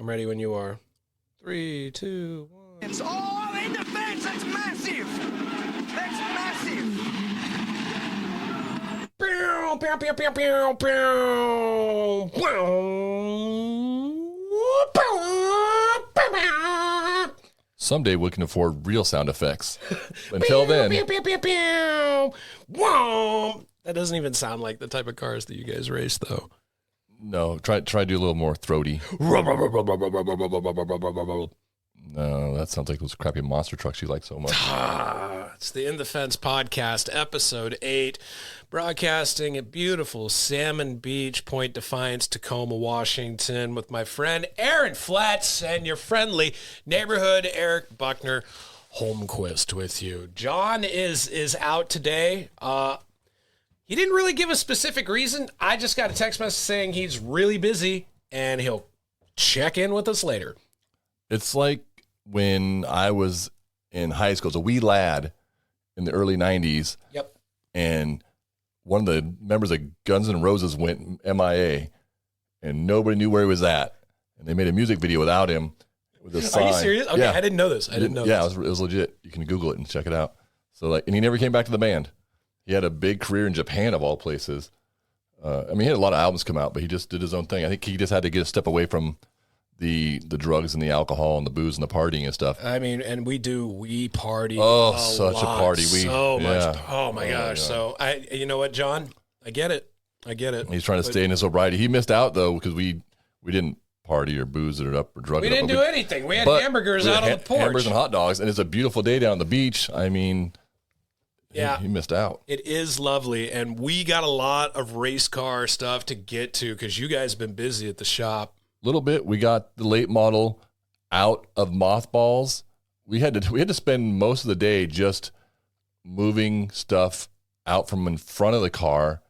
I'm ready when you are. 3, 2, 1. It's all in the fence. That's massive. That's massive. Pew, pew, pew, pew, pew, pew. Someday we can afford real sound effects. Until then. That doesn't even sound like the type of cars that you guys race, though. No, try to do a little more throaty. No, that sounds like those crappy monster trucks you like so much. It's the In the Fence podcast, episode 8, broadcasting at beautiful Salmon Beach, Point Defiance, Tacoma, Washington, with my friend Aaron Fletz and your friendly neighborhood Eric Buckner Holmquist with you. John is out today. He didn't really give a specific reason. I just got a text message saying he's really busy and he'll check in with us later. It's like when I was in high school, as a wee lad in the early 90s. Yep. And one of the members of Guns N' Roses went MIA, and nobody knew where he was at. And they made a music video without him with a sign. Are you serious? Okay, yeah. I didn't know this. Yeah, it was legit. You can Google it and check it out. So and he never came back to the band. He had a big career in Japan, of all places. He had a lot of albums come out, but he just did his own thing. I think he just had to get a step away from the drugs and the alcohol and the booze and the partying and stuff. I mean, and we party. Oh, such a party. So much. Oh my gosh. Yeah. So you know what, John? I get it. He's trying to stay in his sobriety. He missed out though, because we didn't party or booze it up or drug it up. We didn't do anything. We had hamburgers out on the porch. Hamburgers and hot dogs, and it's a beautiful day down on the beach. I mean, yeah, he missed out. It is lovely, and we got a lot of race car stuff to get to because you guys have been busy at the shop. Little bit. We got the late model out of mothballs. We had to spend most of the day just moving stuff out from in front of the car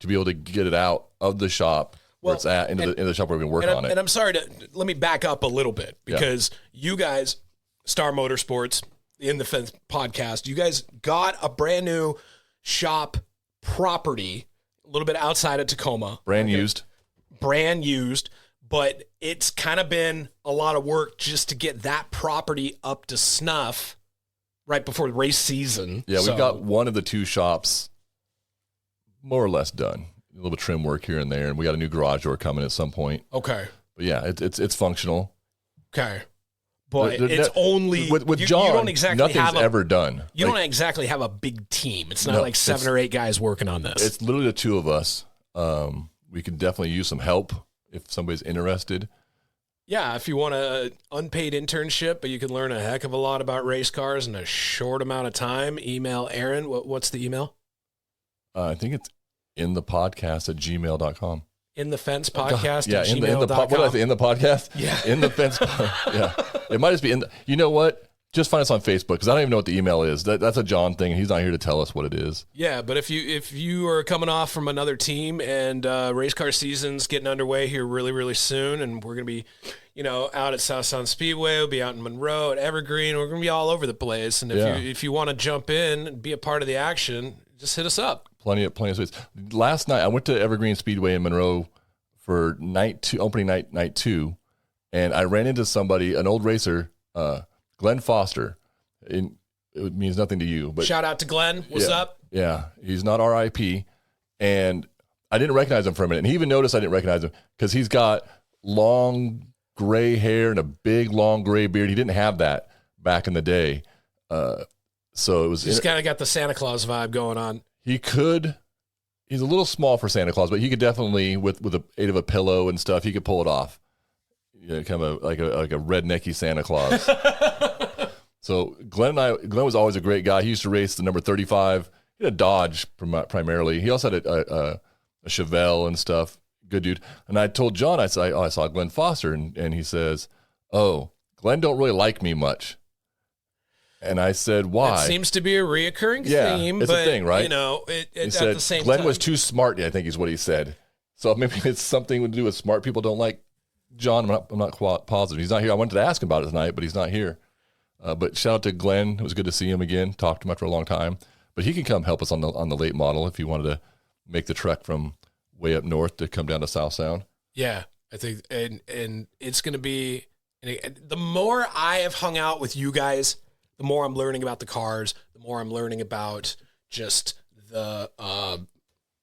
to be able to get it out of the shop where it's at into the shop where we can work on it. And I'm sorry let me back up a little bit because you guys, Star Motorsports, In the Fence podcast, you guys got a brand new shop property a little bit outside of Tacoma. Brand used. But it's kind of been a lot of work just to get that property up to snuff right before the race season. Yeah, we've got one of the two shops more or less done. A little bit of trim work here and there, and we got a new garage door coming at some point. Okay. But yeah, it's functional. Okay. But it's only with John. You don't exactly nothing's ever done. You don't exactly have a big team. It's not like 7 or 8 guys working on this. It's literally the two of us. We could definitely use some help if somebody's interested. Yeah, if you want an unpaid internship, but you can learn a heck of a lot about race cars in a short amount of time, email Aaron. What's the email? I think it's inthepodcast@gmail.com. In the Fence podcast yeah, at in gmail.com. the what did I say? In the podcast? Yeah. In the Fence. Yeah. It might just be you know what? Just find us on Facebook, because I don't even know what the email is. That's a John thing. He's not here to tell us what it is. Yeah, but if you are coming off from another team and race car season's getting underway here really, really soon, and we're going to be, out at South Sound Speedway, we'll be out in Monroe, at Evergreen. We're going to be all over the place. And if you want to jump in and be a part of the action, just hit us up. Plenty of space. Last night, I went to Evergreen Speedway in Monroe for opening night 2, and I ran into somebody, an old racer, Glenn Foster. It means nothing to you, but shout out to Glenn. What's up? Yeah, he's not RIP, and I didn't recognize him for a minute. And he even noticed I didn't recognize him because he's got long gray hair and a big long gray beard. He didn't have that back in the day, so it was. He's kind of got the Santa Claus vibe going on. He's a little small for Santa Claus, but he could definitely, with the aid of a pillow and stuff, he could pull it off. Kind of like a rednecky Santa Claus. So Glenn was always a great guy. He used to race the number 35. He had a Dodge primarily. He also had a Chevelle and stuff. Good dude. And I told John, I saw Glenn Foster, and he says, "Oh, Glenn don't really like me much." And I said, "Why?" It seems to be a reoccurring theme. It's a thing, right? He at said, the same Glenn time, was too smart, I think is what he said. So maybe it's something to do with smart people don't like John. I'm not quite positive. He's not here. I wanted to ask him about it tonight, but he's not here. But shout out to Glenn. It was good to see him again. Talked to him after a long time. But he can come help us on the late model if you wanted to make the trek from way up north to come down to South Sound. Yeah. I think, and it's going to be, the more I have hung out with you guys, the more I'm learning about the cars, the more I'm learning about just the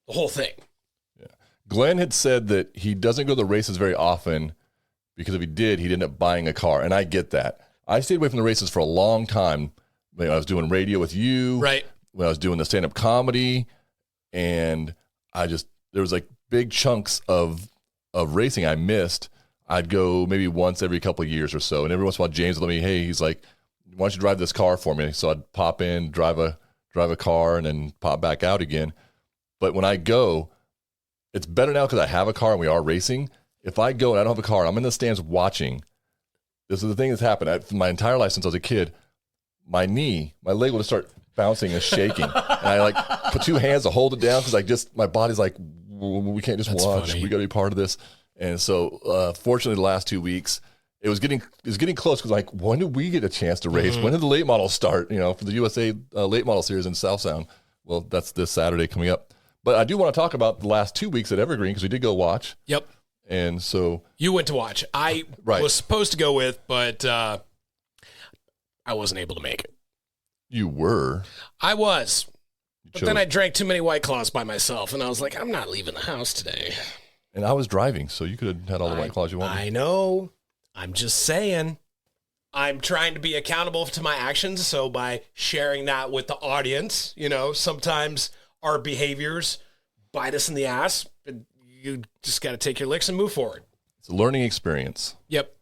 whole thing. Yeah. Glenn had said that he doesn't go to the races very often because if he did, he'd end up buying a car. And I get that. I stayed away from the races for a long time. When I was doing radio with you, right? When I was doing the stand-up comedy, and there was like big chunks of racing I missed. I'd go maybe once every couple of years or so, and every once in a while James would let me, hey, he's like, why don't you drive this car for me? So I'd pop in, drive a car, and then pop back out again. But when I go, it's better now because I have a car and we are racing. If I go and I don't have a car, I'm in the stands watching. This is the thing that's happened. My entire life since I was a kid, my leg will just start bouncing and shaking. And I like put two hands to hold it down because my body's like, we can't just watch. Funny. We got to be part of this. And so, fortunately, the last 2 weeks, it was getting close because like, when did we get a chance to race? Mm-hmm. When did the late models start? For the USA late model series in South Sound. Well, that's this Saturday coming up. But I do want to talk about the last 2 weeks at Evergreen because we did go watch. Yep. And so you went to watch. I was supposed to go with, but I wasn't able to make it. You were. I was. But then I drank too many White Claws by myself, and I was like, I'm not leaving the house today. And I was driving, so you could have had all the White Claws you wanted. I know. I'm just saying. I'm trying to be accountable to my actions, so by sharing that with the audience, sometimes our behaviors bite us in the ass. You just got to take your licks and move forward. It's a learning experience. Yep.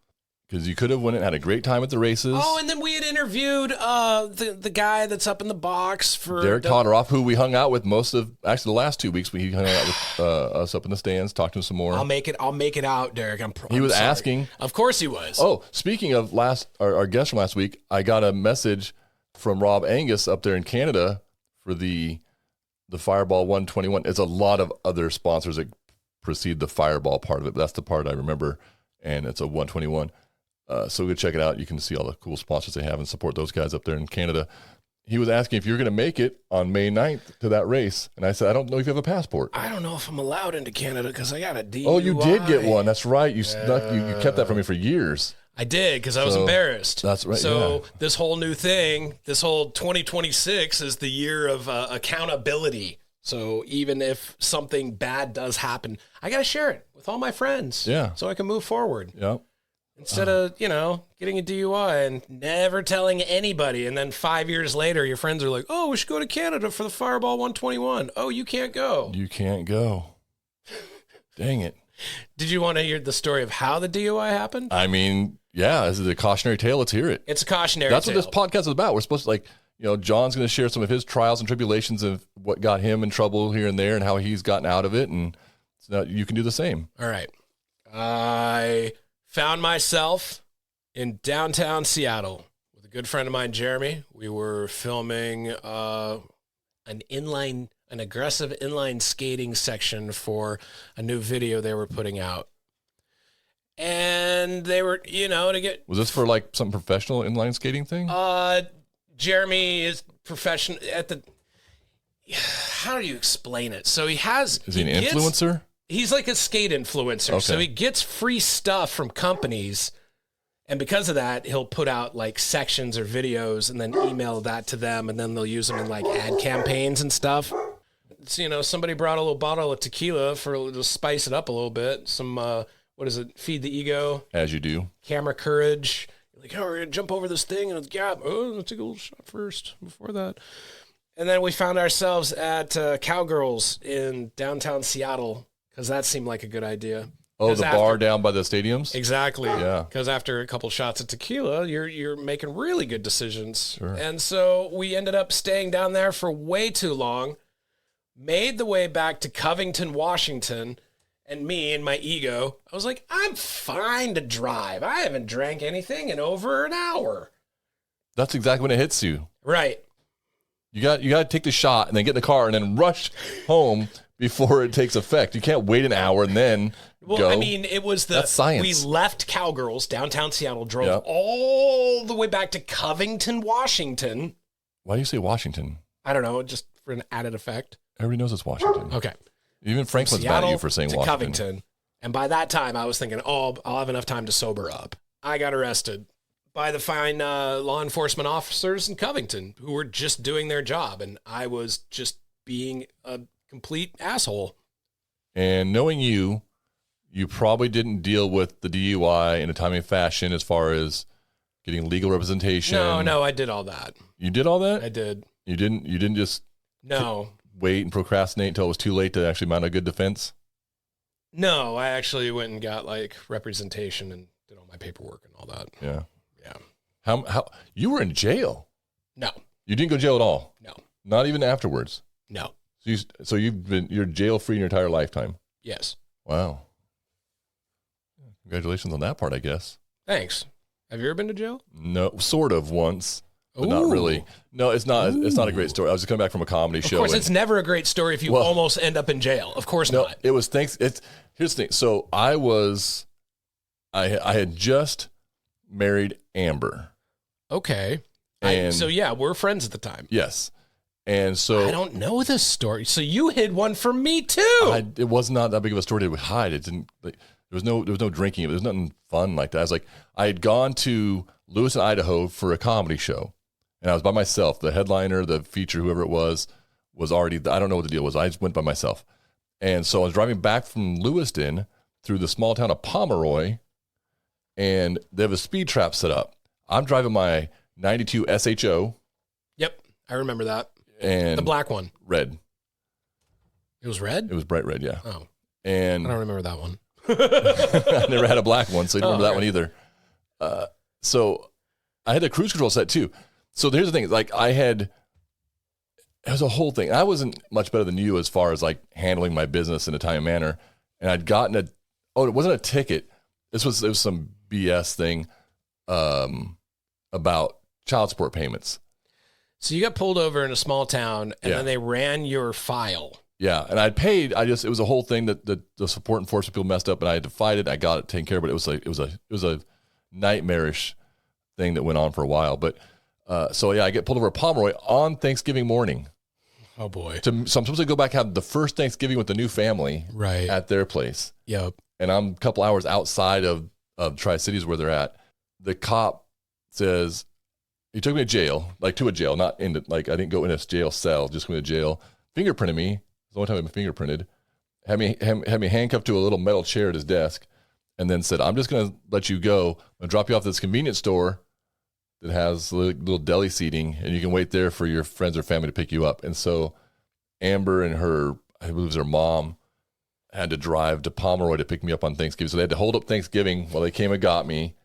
Because you could have went and had a great time at the races. Oh, and then we had interviewed the guy that's up in the box for Derek Todoroff, who we hung out with the last 2 weeks. He hung out with us up in the stands, talked to him some more. I'll make it out, Derek. He was asking. Of course he was. Oh, speaking of our guest from last week, I got a message from Rob Angus up there in Canada for the Fireball 121. It's a lot of other sponsors that precede the Fireball part of it, but that's the part I remember, and it's a 121. So go check it out. You can see all the cool sponsors they have and support those guys up there in Canada. He was asking if you're going to make it on May 9th to that race. And I said, I don't know if you have a passport. I don't know if I'm allowed into Canada because I got a DUI. Oh, you did get one. That's right. You kept that from me for years. I did because I was embarrassed. That's right. So this whole new thing, this whole 2026 is the year of accountability. So even if something bad does happen, I got to share it with all my friends. Yeah. So I can move forward. Yeah. Instead of, getting a DUI and never telling anybody. And then 5 years later, your friends are like, oh, we should go to Canada for the Fireball 121. Oh, you can't go. You can't go. Dang it. Did you want to hear the story of how the DUI happened? I mean, yeah, this is a cautionary tale. Let's hear it. It's a cautionary tale. That's what this podcast is about. We're supposed to, John's going to share some of his trials and tribulations of what got him in trouble here and there and how he's gotten out of it. And so you can do the same. All right. I found myself in downtown Seattle with a good friend of mine, Jeremy. We were filming an aggressive inline skating section for a new video they were putting out. And they were, to get... Was this for like some professional inline skating thing? Jeremy is professional at the... How do you explain it? So he has... Is he an influencer? He's like a skate influencer. Okay. So he gets free stuff from companies. And because of that, he'll put out like sections or videos and then email that to them. And then they'll use them in like ad campaigns and stuff. So, somebody brought a little bottle of tequila to spice it up a little bit. Some, what is it? Feed the ego. As you do. Camera courage. You're like, we're going to jump over this thing. And let's take a little shot first before that. And then we found ourselves at Cowgirls in downtown Seattle. Because that seemed like a good idea. Oh, the bar down by the stadiums? Exactly. Yeah. Because after a couple shots of tequila, you're making really good decisions. Sure. And so we ended up staying down there for way too long, made the way back to Covington, Washington, and me and my ego, I was like, I'm fine to drive. I haven't drank anything in over an hour. That's exactly when it hits you. Right. You got to take the shot and then get in the car and then rush home before it takes effect. You can't wait an hour and then go. I mean, it was That's science. We left Cowgirls, downtown Seattle, drove all the way back to Covington, Washington. Why do you say Washington? I don't know, just for an added effect. Everybody knows it's Washington. Okay. Even Franklin's mad at you for saying Washington. Covington. And by that time, I was thinking, oh, I'll have enough time to sober up. I got arrested by the fine law enforcement officers in Covington who were just doing their job. And I was just being a complete asshole. And knowing you probably didn't deal with the DUI in a timely fashion as far as getting legal representation. No, I did all that. You did all that? I did. You didn't just wait and procrastinate until it was too late to actually mount a good defense? No, I actually went and got like representation and did all my paperwork and all that. Yeah. Yeah. How you were in jail? No. You didn't go to jail at all? No. Not even afterwards? No. So you're jail free your entire lifetime? Yes. Wow. Congratulations on that part, I guess. Thanks. Have you ever been to jail? No, sort of once, but not really. No, it's not. Ooh. It's not a great story. I was just coming back from a comedy show. Of course, it's never a great story if you almost end up in jail. Of course not. It was here's the thing. So I had just married Amber. Okay. And so yeah, we're friends at the time. Yes. And so I don't know this story. So you hid one from me too. It was not that big of a story to hide. It didn't. There was no drinking. There was nothing fun like that. I had gone to Lewiston, Idaho for a comedy show, and I was by myself. The headliner, the feature, whoever it was already. I don't know what the deal was. I just went by myself, and so I was driving back from Lewiston through the small town of Pomeroy, and they have a speed trap set up. I'm driving my '92 SHO. Yep, I remember that. And the black one, red. It was red. It was bright red. Yeah. Oh, and I don't remember that one. I never had a black one, so I don't remember that one either. So I had a cruise control set too. So here's the thing: it was a whole thing. I wasn't much better than you as far as like handling my business in a timely manner. And I'd gotten it wasn't a ticket. It was some BS thing about child support payments. So you got pulled over in a small town, and then they ran your file. Yeah, and I'd paid. It was a whole thing that the support enforcement people messed up, and I had to fight it. I got it taken care of, but it was a nightmarish thing that went on for a while. But so yeah, I get pulled over at Pomeroy on Thanksgiving morning. Oh boy! So I'm supposed to go back have the first Thanksgiving with the new family, right, at their place. Yep. And I'm a couple hours outside of Tri-Cities where they're at. The cop says he took me to jail, to a jail, not into I didn't go in a jail cell, just went to jail. Fingerprinted me. The only time I've been fingerprinted, had me handcuffed to a little metal chair at his desk, and then said, "I'm just going to let you go. I'm going to drop you off at this convenience store that has little deli seating, and you can wait there for your friends or family to pick you up." And so Amber and I believe it was her mom, had to drive to Pomeroy to pick me up on Thanksgiving. So they had to hold up Thanksgiving while they came and got me.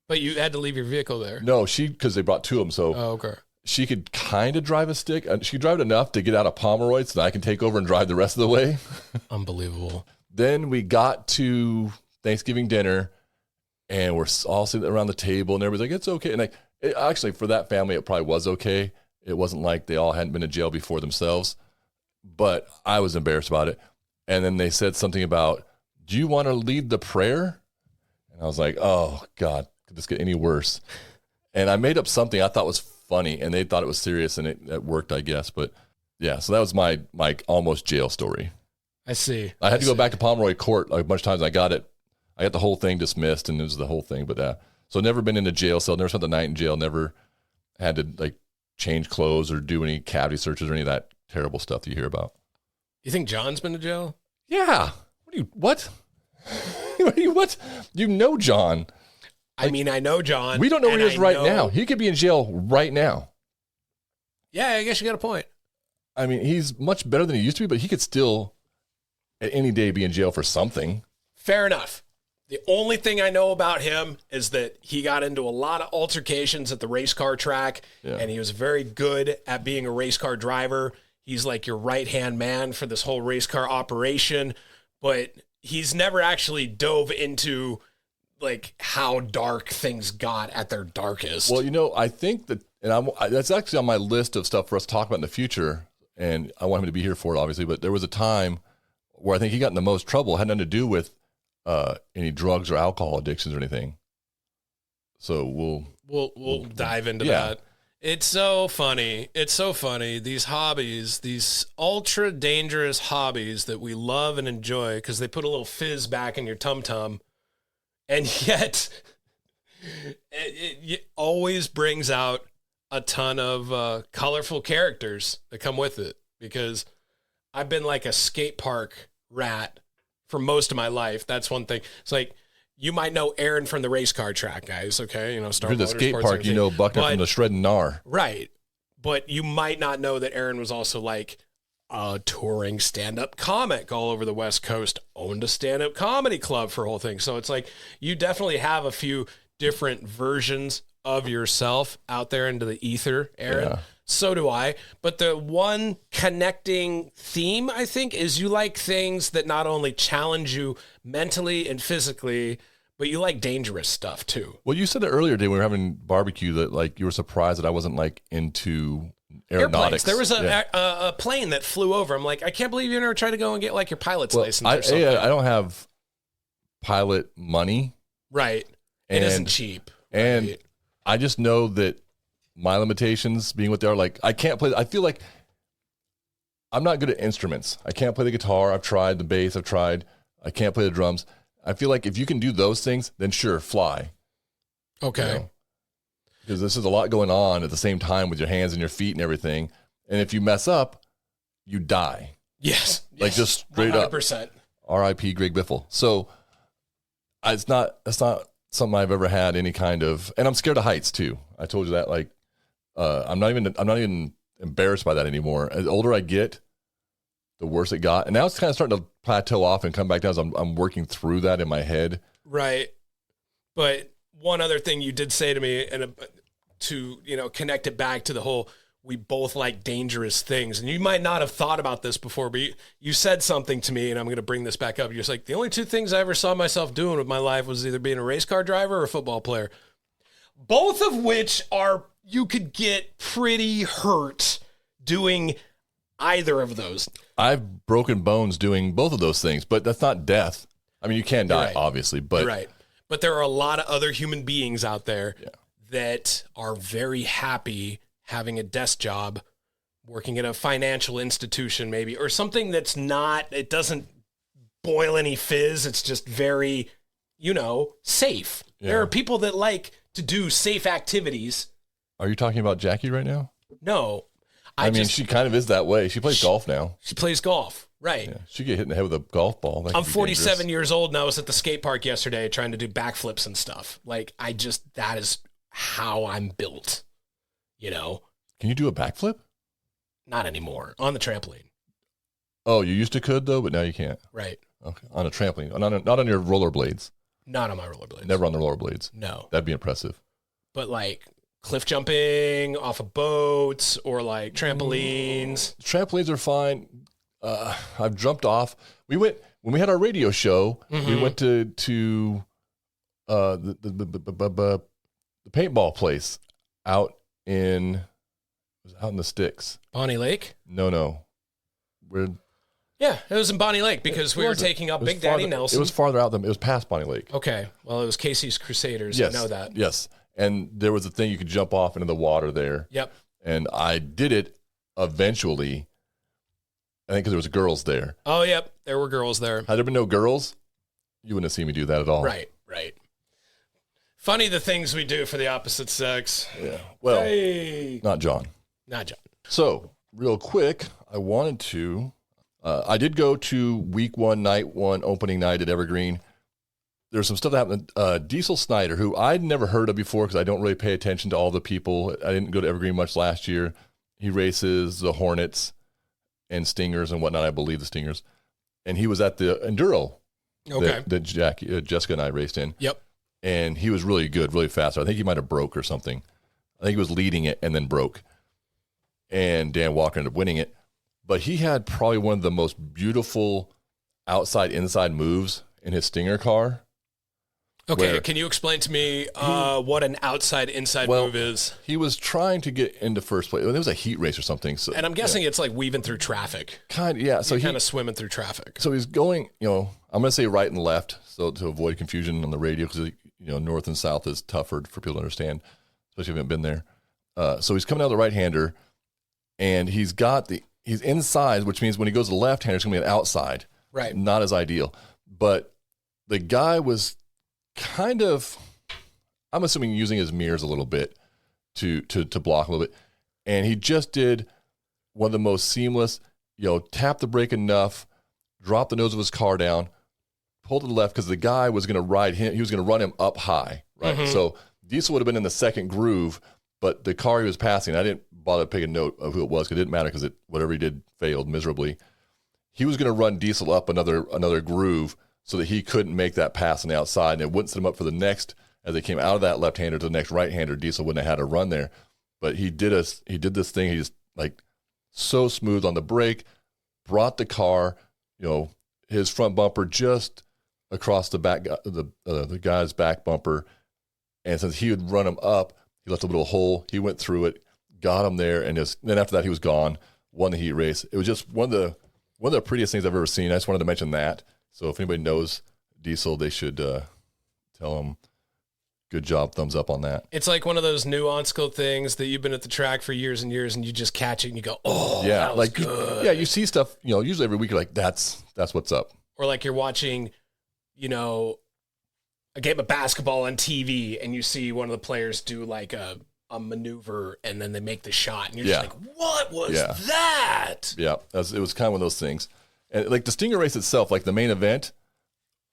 But you had to leave your vehicle there. No, because they brought two of them. So okay. She could kind of drive a stick. She could drive it enough to get out of Pomeroy so that I can take over and drive the rest of the way. Unbelievable. Then we got to Thanksgiving dinner, and we're all sitting around the table, and everybody's like, "It's okay." And actually, for that family, it probably was okay. It wasn't like they all hadn't been in jail before themselves, but I was embarrassed about it. And then they said something about, "Do you want to lead the prayer?" And I was like, "Oh God, could this get any worse?" And I made up something I thought was funny, and they thought it was serious, and it worked, I guess. But yeah, so that was my almost jail story. I see. I had to go back to Pomeroy court a bunch of times. I got the whole thing dismissed, and it was the whole thing. But so never been in a jail cell, never spent the night in jail, never had to change clothes or do any cavity searches or any of that terrible stuff that you hear about. You think John's been to jail? Yeah. What? What? You know John. I mean, I know John. We don't know where he is right now. He could be in jail right now. Yeah, I guess you got a point. I mean, he's much better than he used to be, but he could still at any day be in jail for something. Fair enough. The only thing I know about him is that he got into a lot of altercations at the race car track, and he was very good at being a race car driver. He's like your right-hand man for this whole race car operation, but he's never actually dove into how dark things got at their darkest. Well, I think that, and that's actually on my list of stuff for us to talk about in the future, and I want him to be here for it, obviously, but there was a time where I think he got in the most trouble. It had nothing to do with any drugs or alcohol addictions or anything. So we'll dive into that. It's so funny. It's so funny. These hobbies, these ultra dangerous hobbies that we love and enjoy because they put a little fizz back in your tum-tum. And yet it always brings out a ton of colorful characters that come with it, because I've been like a skate park rat for most of my life. That's one thing. It's like, you might know Aaron from the race car track, guys, okay? You know, Star You're the skate Motorsports park, you know Buckner from the Shreddin' Gnar. Right. But you might not know that Aaron was also like a touring stand-up comic all over the West Coast, owned a stand-up comedy club for a whole thing. So it's like, you definitely have a few different versions of yourself out there into the ether, Aaron. Yeah. So do I. But the one connecting theme, I think, is you like things that not only challenge you mentally and physically, but you like dangerous stuff too. Well, you said it earlier today when we were having barbecue that like you were surprised that I wasn't like into aeronautics. Airplanes. There was a plane that flew over. I'm like, I can't believe you never tried to go and get like your pilot's license or something. I don't have pilot money. Right. It isn't cheap. And right? I just know that my limitations being what they are, like I can't play. I feel like I'm not good at instruments. I can't play the guitar. I've tried the bass. I can't play the drums. I feel like if you can do those things, then sure, fly. Okay. You know? Because this is a lot going on at the same time with your hands and your feet and everything. And if you mess up, you die. Yes. Like just straight 100%. up. R.I.P. Greg Biffle. So that's not something I've ever had any kind of, and I'm scared of heights too. I told you that, like, I'm not even embarrassed by that anymore. As older I get, the worse it got. And now it's kind of starting to plateau off and come back down as I'm working through that in my head. Right. But one other thing you did say to me, and to, you know, connect it back to the whole, we both like dangerous things. And you might not have thought about this before, but you said something to me, and I'm going to bring this back up. You're just like, the only two things I ever saw myself doing with my life was either being a race car driver or a football player. Both of which are, you could get pretty hurt doing either of those. I've broken bones doing both of those things, but that's not death. I mean, you can die, obviously, but You're right. But there are a lot of other human beings out there that are very happy having a desk job, working at a financial institution maybe, or something that's not, it doesn't boil any fizz. It's just very, you know, safe. Yeah. There are people that like to do safe activities. Are you talking about Jackie right now? No. I mean, she kind of is that way. She plays golf now. She plays golf, right. Yeah. She get hit in the head with a golf ball. I'm 47 years old, and I was at the skate park yesterday trying to do backflips and stuff. Like, that is how I'm built, you know? Can you do a backflip? Not anymore. On the trampoline. Oh, you used to could, though, but now you can't. Right. Okay. On a trampoline. Not on your rollerblades. Not on my rollerblades. Never on the rollerblades. No. That'd be impressive. But like cliff jumping off of boats or like trampolines. Trampolines are fine. I've jumped off. We went when we had our radio show. Mm-hmm. We went to the paintball place out in the sticks. Bonnie Lake? No. Yeah, it was in Bonnie Lake because we were taking up Big Daddy Nelson. It was farther out than it was past Bonnie Lake. Okay, well it was Casey's Crusaders. Yes, I know that. Yes. And there was a thing you could jump off into the water there. Yep. And I did it eventually, I think because there was girls there. Oh, yep. There were girls there. Had there been no girls, you wouldn't have seen me do that at all. Right. Funny the things we do for the opposite sex. Yeah. Well, Not John. So, real quick, I wanted to, I did go to week one, night one, opening night at Evergreen. There's some stuff that happened. Diesel Snyder, who I'd never heard of before because I don't really pay attention to all the people. I didn't go to Evergreen much last year. He races the Hornets and Stingers and whatnot. I believe the Stingers. And he was at the Enduro that Jessica and I raced in. Yep. And he was really good, really fast. I think he might have broke or something. I think he was leading it and then broke. And Dan Walker ended up winning it. But he had probably one of the most beautiful outside-inside moves in his Stinger car. Okay, can you explain to me what an outside-inside move is? He was trying to get into first place. It was a heat race or something. So, and I'm guessing it's like weaving through traffic. Yeah. So he's kind of swimming through traffic. So he's going, I'm going to say right and left, so to avoid confusion on the radio, because north and south is tougher for people to understand, especially if you haven't been there. So he's coming out of the right-hander, and he's inside, which means when he goes to the left-hander, it's going to be an outside. Right. Not as ideal. But the guy was kind of, I'm assuming, using his mirrors a little bit to block a little bit. And he just did one of the most seamless, tap the brake enough, drop the nose of his car down, pull to the left, because the guy was going to ride him. He was going to run him up high, right? Mm-hmm. So Diesel would have been in the second groove, but the car he was passing, I didn't bother to take a note of who it was, because it didn't matter, because whatever he did failed miserably. He was going to run Diesel up another groove so that he couldn't make that pass on the outside, and it wouldn't set him up for the next, as they came out of that left-hander to the next right-hander. Diesel wouldn't have had a run there. But he did this thing. He just, so smooth on the brake, brought the car, his front bumper just across the back, the guy's back bumper. And since he would run him up, he left a little hole. He went through it, got him there, and then after that he was gone, won the heat race. It was just one of the prettiest things I've ever seen. I just wanted to mention that. So if anybody knows Diesel, they should tell him, good job, thumbs up on that. It's like one of those nuanced things that you've been at the track for years and years, and you just catch it and you go, oh, yeah, that was good. You see stuff, usually every week you're like, that's what's up. Or like you're watching, a game of basketball on TV, and you see one of the players do like a maneuver, and then they make the shot, and you're just like, what was that? Yeah, it was kind of one of those things. And like the Stinger race itself, like the main event,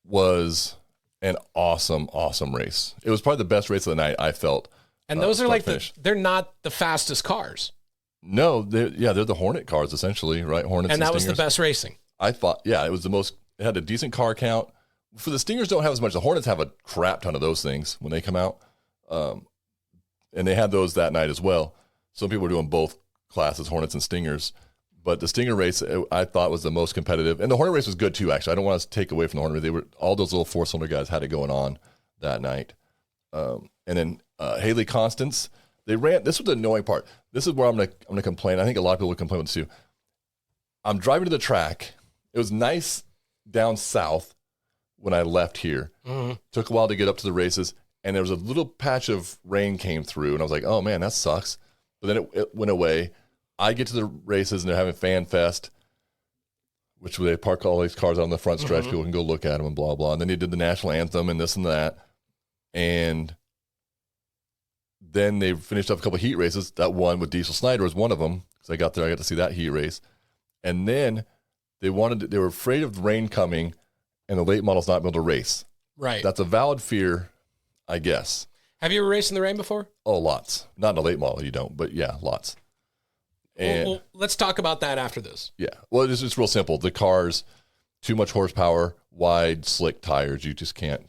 was an awesome, awesome race. It was probably the best race of the night, I felt. And those are they're not the fastest cars. No, they're the Hornet cars, essentially, right? Hornets and that was the best racing. I thought, it was it had a decent car count. For the Stingers don't have as much. The Hornets have a crap ton of those things when they come out. And they had those that night as well. Some people were doing both classes, Hornets and Stingers. But the Stinger race, I thought, was the most competitive. And the Hornet race was good, too, actually. I don't want to take away from the Hornet race. All those little four-cylinder guys had it going on that night. And then Haley Constance, they ran. This was the annoying part. This is where I'm gonna complain. I think a lot of people would complain with this, too. I'm driving to the track. It was nice down south when I left here. Mm-hmm. Took a while to get up to the races. And there was a little patch of rain came through. And I was like, oh, man, that sucks. But then it went away. I get to the races, and they're having Fan Fest, which they park all these cars out on the front stretch. Mm-hmm. People can go look at them and blah, blah. And then they did the national anthem and this and that. And then they finished up a couple of heat races. That one with Diesel Snyder was one of them, because I got there. I got to see that heat race. And then they were afraid of the rain coming and the late models not being able to race. Right. That's a valid fear, I guess. Have you ever raced in the rain before? Oh, lots. Not in a late model, you don't, but yeah, lots. And well, let's talk about that after this. Yeah. Well, it's just real simple. The cars, too much horsepower, wide, slick tires. You just can't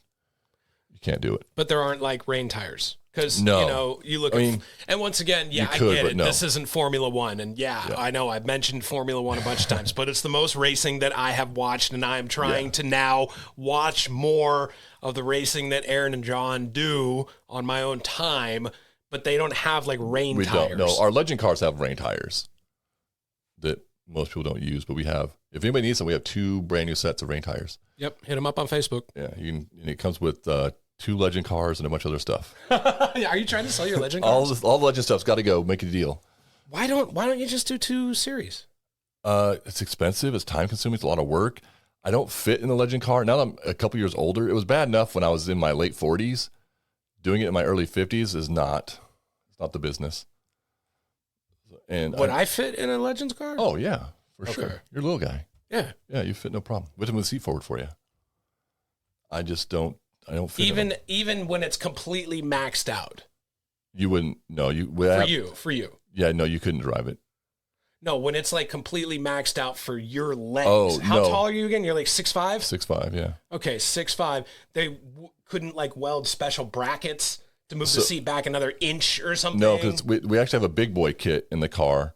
do it. But there aren't like rain tires. Because, you look and once again, I get it. No. This isn't Formula One. And I know I've mentioned Formula One a bunch of times, but it's the most racing that I have watched. And I am trying to now watch more of the racing that Aaron and John do on my own time. But they don't have like rain tires. We don't. No, our legend cars have rain tires that most people don't use, but we have. If anybody needs them, we have 2 brand new sets of rain tires. Yep, hit them up on Facebook. Yeah, and it comes with 2 legend cars and a bunch of other stuff. Are you trying to sell your legend cars? All the legend stuff's got to go. Make a deal. Why don't you just do 2 series? It's expensive. It's time consuming. It's a lot of work. I don't fit in the legend car. Now that I'm a couple years older, it was bad enough when I was in my late 40s. Doing it in my early 50s is not. It's not the business. And would I fit in a Legends car? Oh yeah, for sure. You're a little guy. Yeah, you fit no problem. We'll move the seat forward for you. I just don't. I don't fit. Even when it's completely maxed out. You wouldn't. No, you. For you. Yeah, no, you couldn't drive it. No, when it's like completely maxed out for your legs. Oh, How tall are you again? You're like 6'5"? 6'5", yeah. Okay, 6'5". They couldn't like weld special brackets to move the seat back another inch or something? No, because we actually have a big boy kit in the car.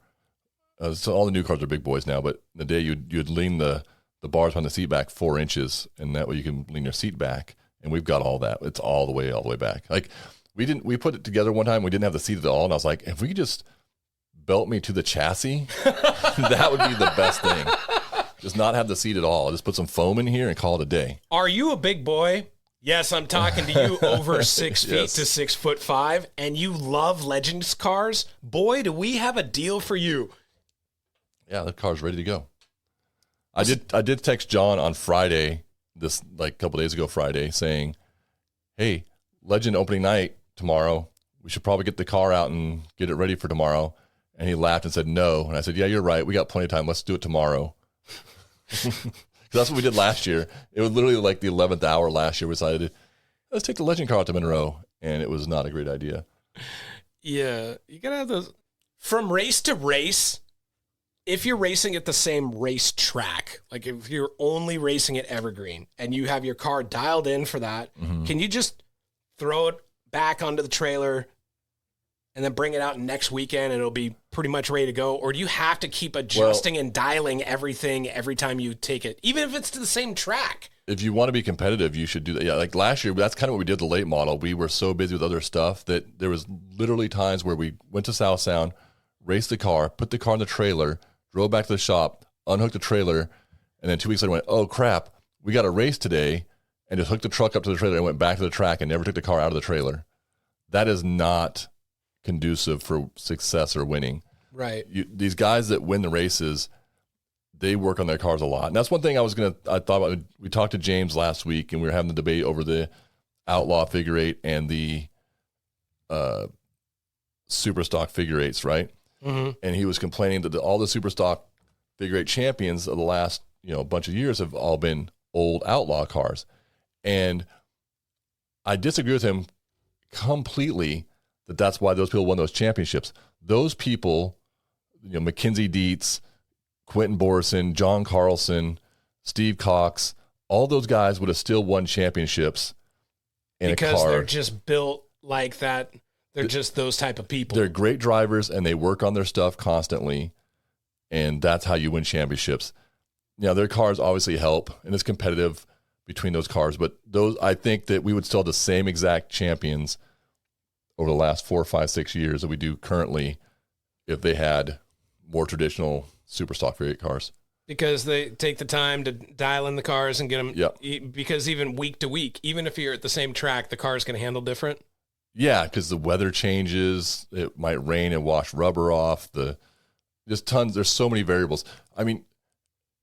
So all the new cars are big boys now, but the day you'd lean the bars on the seat back 4 inches, and that way you can lean your seat back. And we've got all that. It's all the way back. Like we put it together one time. We didn't have the seat at all, and I was like, if we could just belt me to the chassis, that would be the best thing. Just not have the seat at all. Just put some foam in here and call it a day. Are you a big boy? Yes, I'm talking to you over 6 feet Yes. to 6'5", and you love Legends cars. Boy, do we have a deal for you. Yeah, the car's ready to go. I did text John on Friday, this like a couple days ago Friday, saying, hey, Legend opening night tomorrow. We should probably get the car out and get it ready for tomorrow. And he laughed and said, no. And I said, yeah, you're right. We got plenty of time. Let's do it tomorrow. That's what we did last year. It was literally like the 11th hour last year. We decided, let's take the Legend car out to Monroe. And it was not a great idea. Yeah, you got to have those. From race to race, if you're racing at the same race track, like if you're only racing at Evergreen and you have your car dialed in for that, can you just throw it back onto the trailer and then bring it out next weekend and it'll be pretty much ready to go? Or do you have to keep adjusting and dialing everything every time you take it, even if it's to the same track? If you want to be competitive, you should do that. Yeah, like last year, that's kind of what we did with the late model. We were so busy with other stuff that there was literally times where we went to South Sound, raced the car, put the car in the trailer, drove back to the shop, unhooked the trailer, and then 2 weeks later went, oh crap, we got a race today, and just hooked the truck up to the trailer and went back to the track and never took the car out of the trailer. That is not conducive for success or winning. Right. These guys that win the races, they work on their cars a lot. And that's one thing I thought about. We talked to James last week and we were having the debate over the Outlaw figure eight and the super stock figure eights, right? Mm-hmm. And he was complaining that all the super stock figure eight champions of the last, bunch of years have all been old Outlaw cars. And I disagree with him completely that's why those people won those championships. Those people, Mackenzie Dietz, Quentin Borison, John Carlson, Steve Cox, all those guys would have still won championships in because a car. They're just built like that. They're just those type of people. They're great drivers and they work on their stuff constantly, and that's how you win championships. Their cars obviously help, and it's competitive between those cars, but I think that we would still have the same exact champions over the last 4, 5, 6 years that we do currently if they had more traditional super stock V8 cars. Because they take the time to dial in the cars and get them. Yep. Because even week to week, even if you're at the same track, the car is going to handle different. Yeah, because the weather changes. It might rain and wash rubber off. There's tons. There's so many variables. I mean,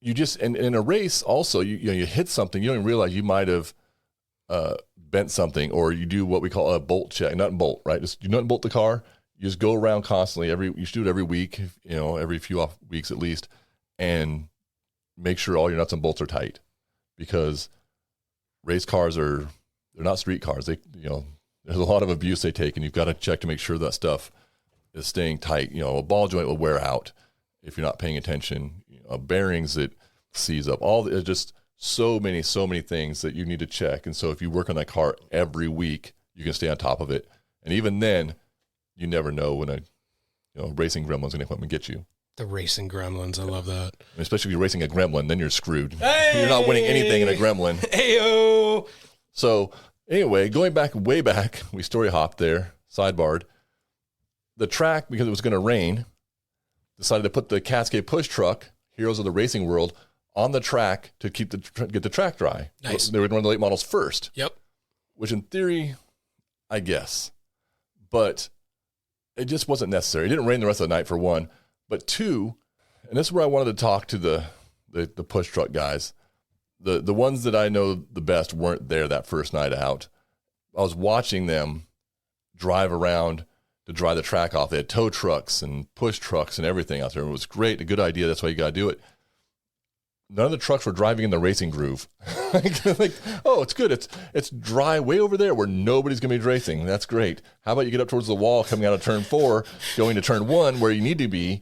you just and in a race also, you hit something, you don't even realize you might have bent something, or you do what we call a bolt check, nut and bolt, right? Just you nut and bolt the car. You just go around constantly. You should do it every week, every few off weeks at least, and make sure all your nuts and bolts are tight, because race cars they're not street cars. There's a lot of abuse they take, and you've got to check to make sure that stuff is staying tight. A ball joint will wear out if you're not paying attention. Bearings that seize up. There's just so many things that you need to check. And so if you work on that car every week, you can stay on top of it. And even then, you never know when a racing gremlin's going to come and get you. The racing gremlins, I love that. Especially if you're racing a gremlin, then you're screwed. Hey! You're not winning anything in a gremlin. Heyo! So anyway, going way back, we story hopped there, sidebarred. The track, because it was going to rain, decided to put the Cascade push truck, heroes of the racing world, on the track to get the track dry. Nice. They were going to run the late models first. Yep. Which in theory, I guess. But it just wasn't necessary. It didn't rain the rest of the night, for one. But two, and this is where I wanted to talk to the push truck guys. The ones that I know the best weren't there that first night out. I was watching them drive around to dry the track off. They had tow trucks and push trucks and everything out there. It was great, a good idea. That's why you got to do it. None of the trucks were driving in the racing groove. Oh, it's good. It's dry way over there where nobody's going to be racing. That's great. How about you get up towards the wall coming out of turn 4, going to turn 1 where you need to be,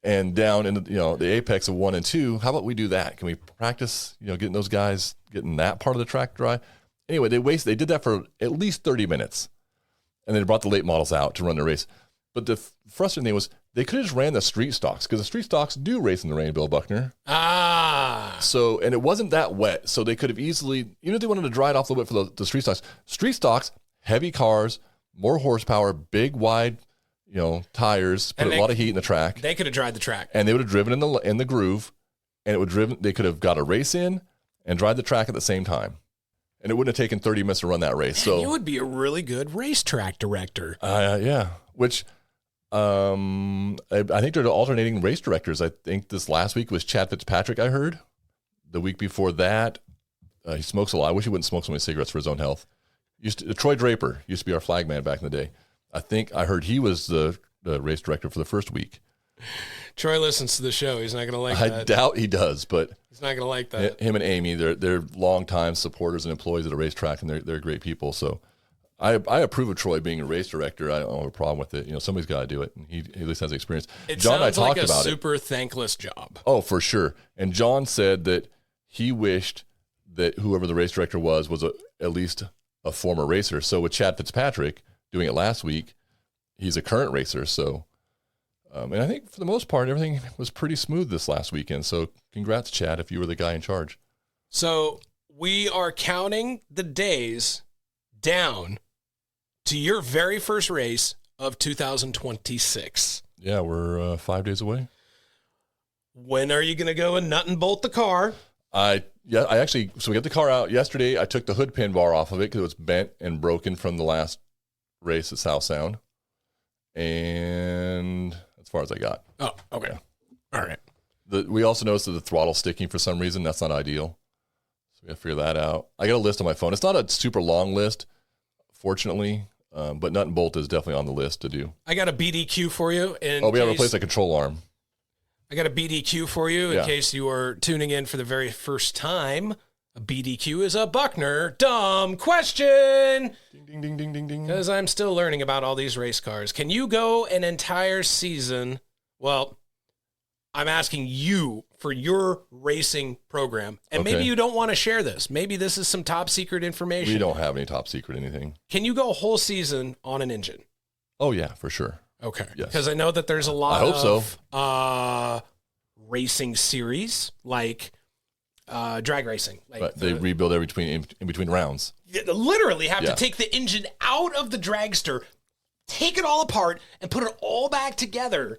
and down in the apex of 1 and 2. How about we do that? Can we practice, getting those guys, getting that part of the track dry? Anyway, they did that for at least 30 minutes. And then they brought the late models out to run the race. But the frustrating thing was they could have just ran the street stocks, because the street stocks do race in the rain, Bill Buckner. So, and it wasn't that wet. So they could have easily, even if they wanted to dry it off a little bit for the street stocks, heavy cars, more horsepower, big, wide, tires, put a lot of heat in the track. They could have dried the track. And they would have driven in the groove, and they could have got a race in and dried the track at the same time. and it wouldn't have taken 30 minutes to run that race. So you would be a really good racetrack director. Yeah, which I think they're alternating race directors. I think this last week was Chad Fitzpatrick, I heard. The week before that, he smokes a lot. I wish he wouldn't smoke so many cigarettes for his own health. Troy Draper used to be our flag man back in the day. I heard he was the race director for the first week. Troy listens to the show. He's not going to like that. I doubt he does, but he's not going to like that. Him and Amy, they're longtime supporters and employees at a racetrack, and they're great people. So I approve of Troy being a race director. I don't have a problem with it. Somebody's got to do it, and he at least has experience. John and I talked about it. Super thankless job. Oh, for sure. And John said that he wished that whoever the race director was at least a former racer. So with Chad Fitzpatrick doing it last week, he's a current racer. So, and I think for the most part, everything was pretty smooth this last weekend. So congrats, Chad, if you were the guy in charge. So we are counting the days down to your very first race of 2026. Yeah, we're 5 days away. When are you going to go and nut and bolt the car? So we got the car out yesterday. I took the hood pin bar off of it because it was bent and broken from the last race at South Sound. And as far as I got. Oh, okay. Yeah. All right. We also noticed that the throttle's sticking for some reason. That's not ideal. So we got to figure that out. I got a list on my phone. It's not a super long list, fortunately, but nut and bolt is definitely on the list to do. I got a BDQ for you. We got to replace the control arm. I got a BDQ for you in case you are tuning in for the very first time. A BDQ is a Buckner dumb question. Ding, ding, ding, ding, ding, ding. Because I'm still learning about all these race cars. Can you go an entire season? Well, I'm asking you for your racing program. And maybe you don't want to share this. Maybe this is some top secret information. We don't have any top secret anything. Can you go a whole season on an engine? Oh, yeah, for sure. Okay. Yes. Because I know that there's a lot of racing series, like drag racing. Like they rebuild in between rounds. You literally have to take the engine out of the dragster, take it all apart, and put it all back together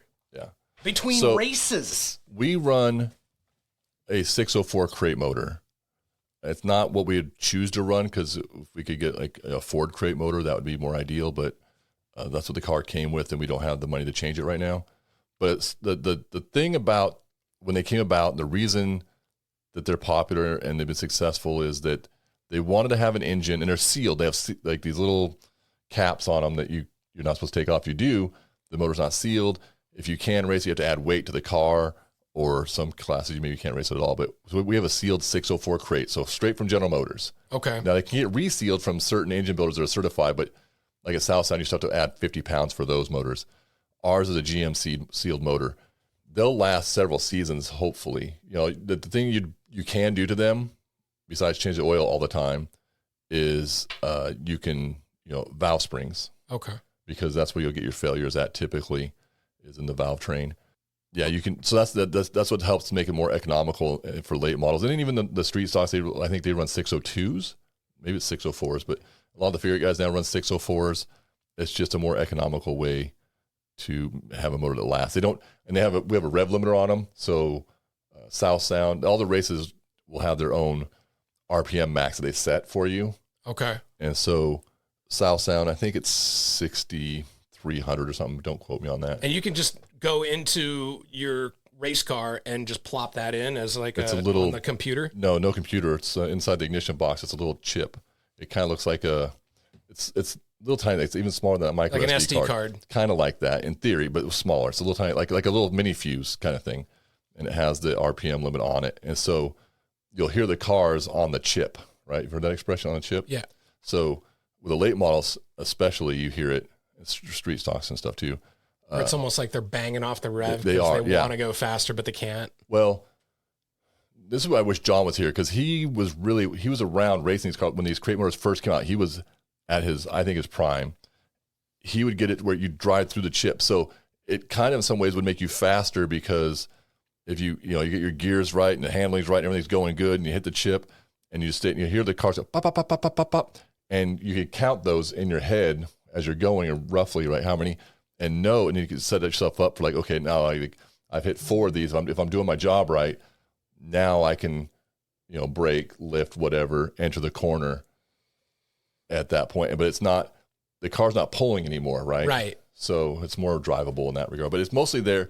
between races. We run a 604 crate motor. It's not what we would choose to run because if we could get like a Ford crate motor, that would be more ideal, but that's what the car came with, and we don't have the money to change it right now. But it's the thing about when they came about, the reason that they're popular and they've been successful is that they wanted to have an engine, and they're sealed. They have like these little caps on them that you're not supposed to take off. If you do, the motor's not sealed. If you can race, you have to add weight to the car, or some classes you maybe can't race it at all. But so we have a sealed 604 crate, so straight from General Motors. Okay. Now they can get resealed from certain engine builders that are certified, but like at South Sound, you still have to add 50 pounds for those motors. Ours is a GM sealed motor. They'll last several seasons, hopefully. The thing you can do to them, besides change the oil all the time, is you can valve springs. Okay. Because that's where you'll get your failures at typically, is in the valve train. Yeah, you can. So that's what helps make it more economical for late models. And even the street stocks, I think they run 602s, maybe it's 604s, but a lot of the Fiat guys now run 604s. It's just a more economical way to have a motor that lasts. We have a rev limiter on them. So South Sound, all the races will have their own RPM max that they set for you. Okay. And so South Sound, I think it's 6,300 or something. Don't quote me on that. And you can just go into your race car and just plop that in as like on the computer? No computer. It's inside the ignition box. It's a little chip. It kind of looks like it's a little tiny. It's even smaller than a micro like an SD card. Kind of like that in theory, but it was smaller. It's a little tiny, like a little mini fuse kind of thing. And it has the RPM limit on it. And so you'll hear the cars on the chip, right? You've heard that expression, on the chip? Yeah. So with the late models, especially, you hear it, street stocks and stuff too. It's almost like they're banging off the rev they want to go faster, but they can't. Well, this is why I wish John was here, because he was around racing these cars when these crate motors first came out. He was at his prime. He would get it where you drive through the chip. So it kind of in some ways would make you faster, because if you get your gears right and the handling's right and everything's going good and you hit the chip and you you hear the cars go pop, pop, pop, pop, pop, pop, pop, and you can count those in your head as you're going, or roughly, right, how many, and you can set yourself up for like, okay, now I've hit 4 of these. If I'm doing my job right, now I can, brake, lift, whatever, enter the corner, at that point, but it's not, the car's not pulling anymore, right? Right. So it's more drivable in that regard, but it's mostly there.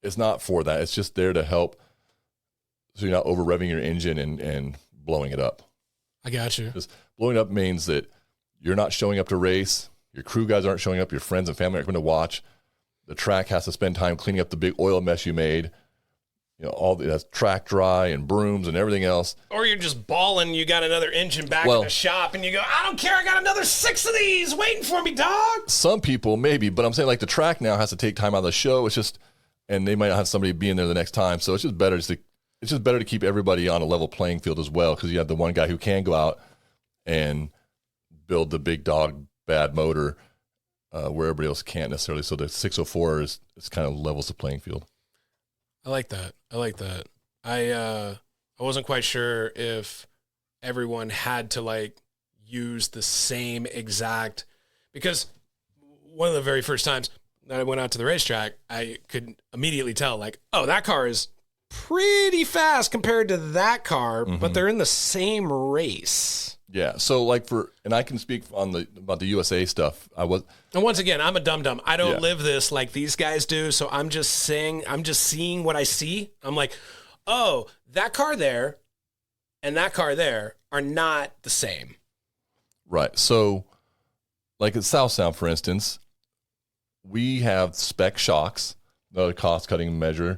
It's not for that. It's just there to help, so you're not over revving your engine and blowing it up. I got you. Because blowing up means that you're not showing up to race. Your crew guys aren't showing up. Your friends and family aren't going to watch. The track has to spend time cleaning up the big oil mess you made. You know, all the track dry and brooms and everything else. Or you're just bawling you got another engine back in the shop and you go, I don't care, I got another 6 of these waiting for me, dog. Some people maybe, but I'm saying like the track now has to take time out of the show. It's just, and they might not have somebody being there the next time. So it's just better to keep everybody on a level playing field as well, because you have the one guy who can go out and build the big dog bad motor where everybody else can't necessarily. So the 604 is kind of levels the playing field. I like that. I wasn't quite sure if everyone had to like use the same exact, because one of the very first times that I went out to the racetrack, I could immediately tell like, oh, that car is pretty fast compared to that car, but they're in the same race. Yeah. So like and I can speak about the USA stuff. And once again, I'm a dum-dum. I don't live this like these guys do. So I'm just seeing what I see. I'm like, oh, that car there and that car there are not the same. Right. So like at South Sound, for instance, we have spec shocks, another cost-cutting measure,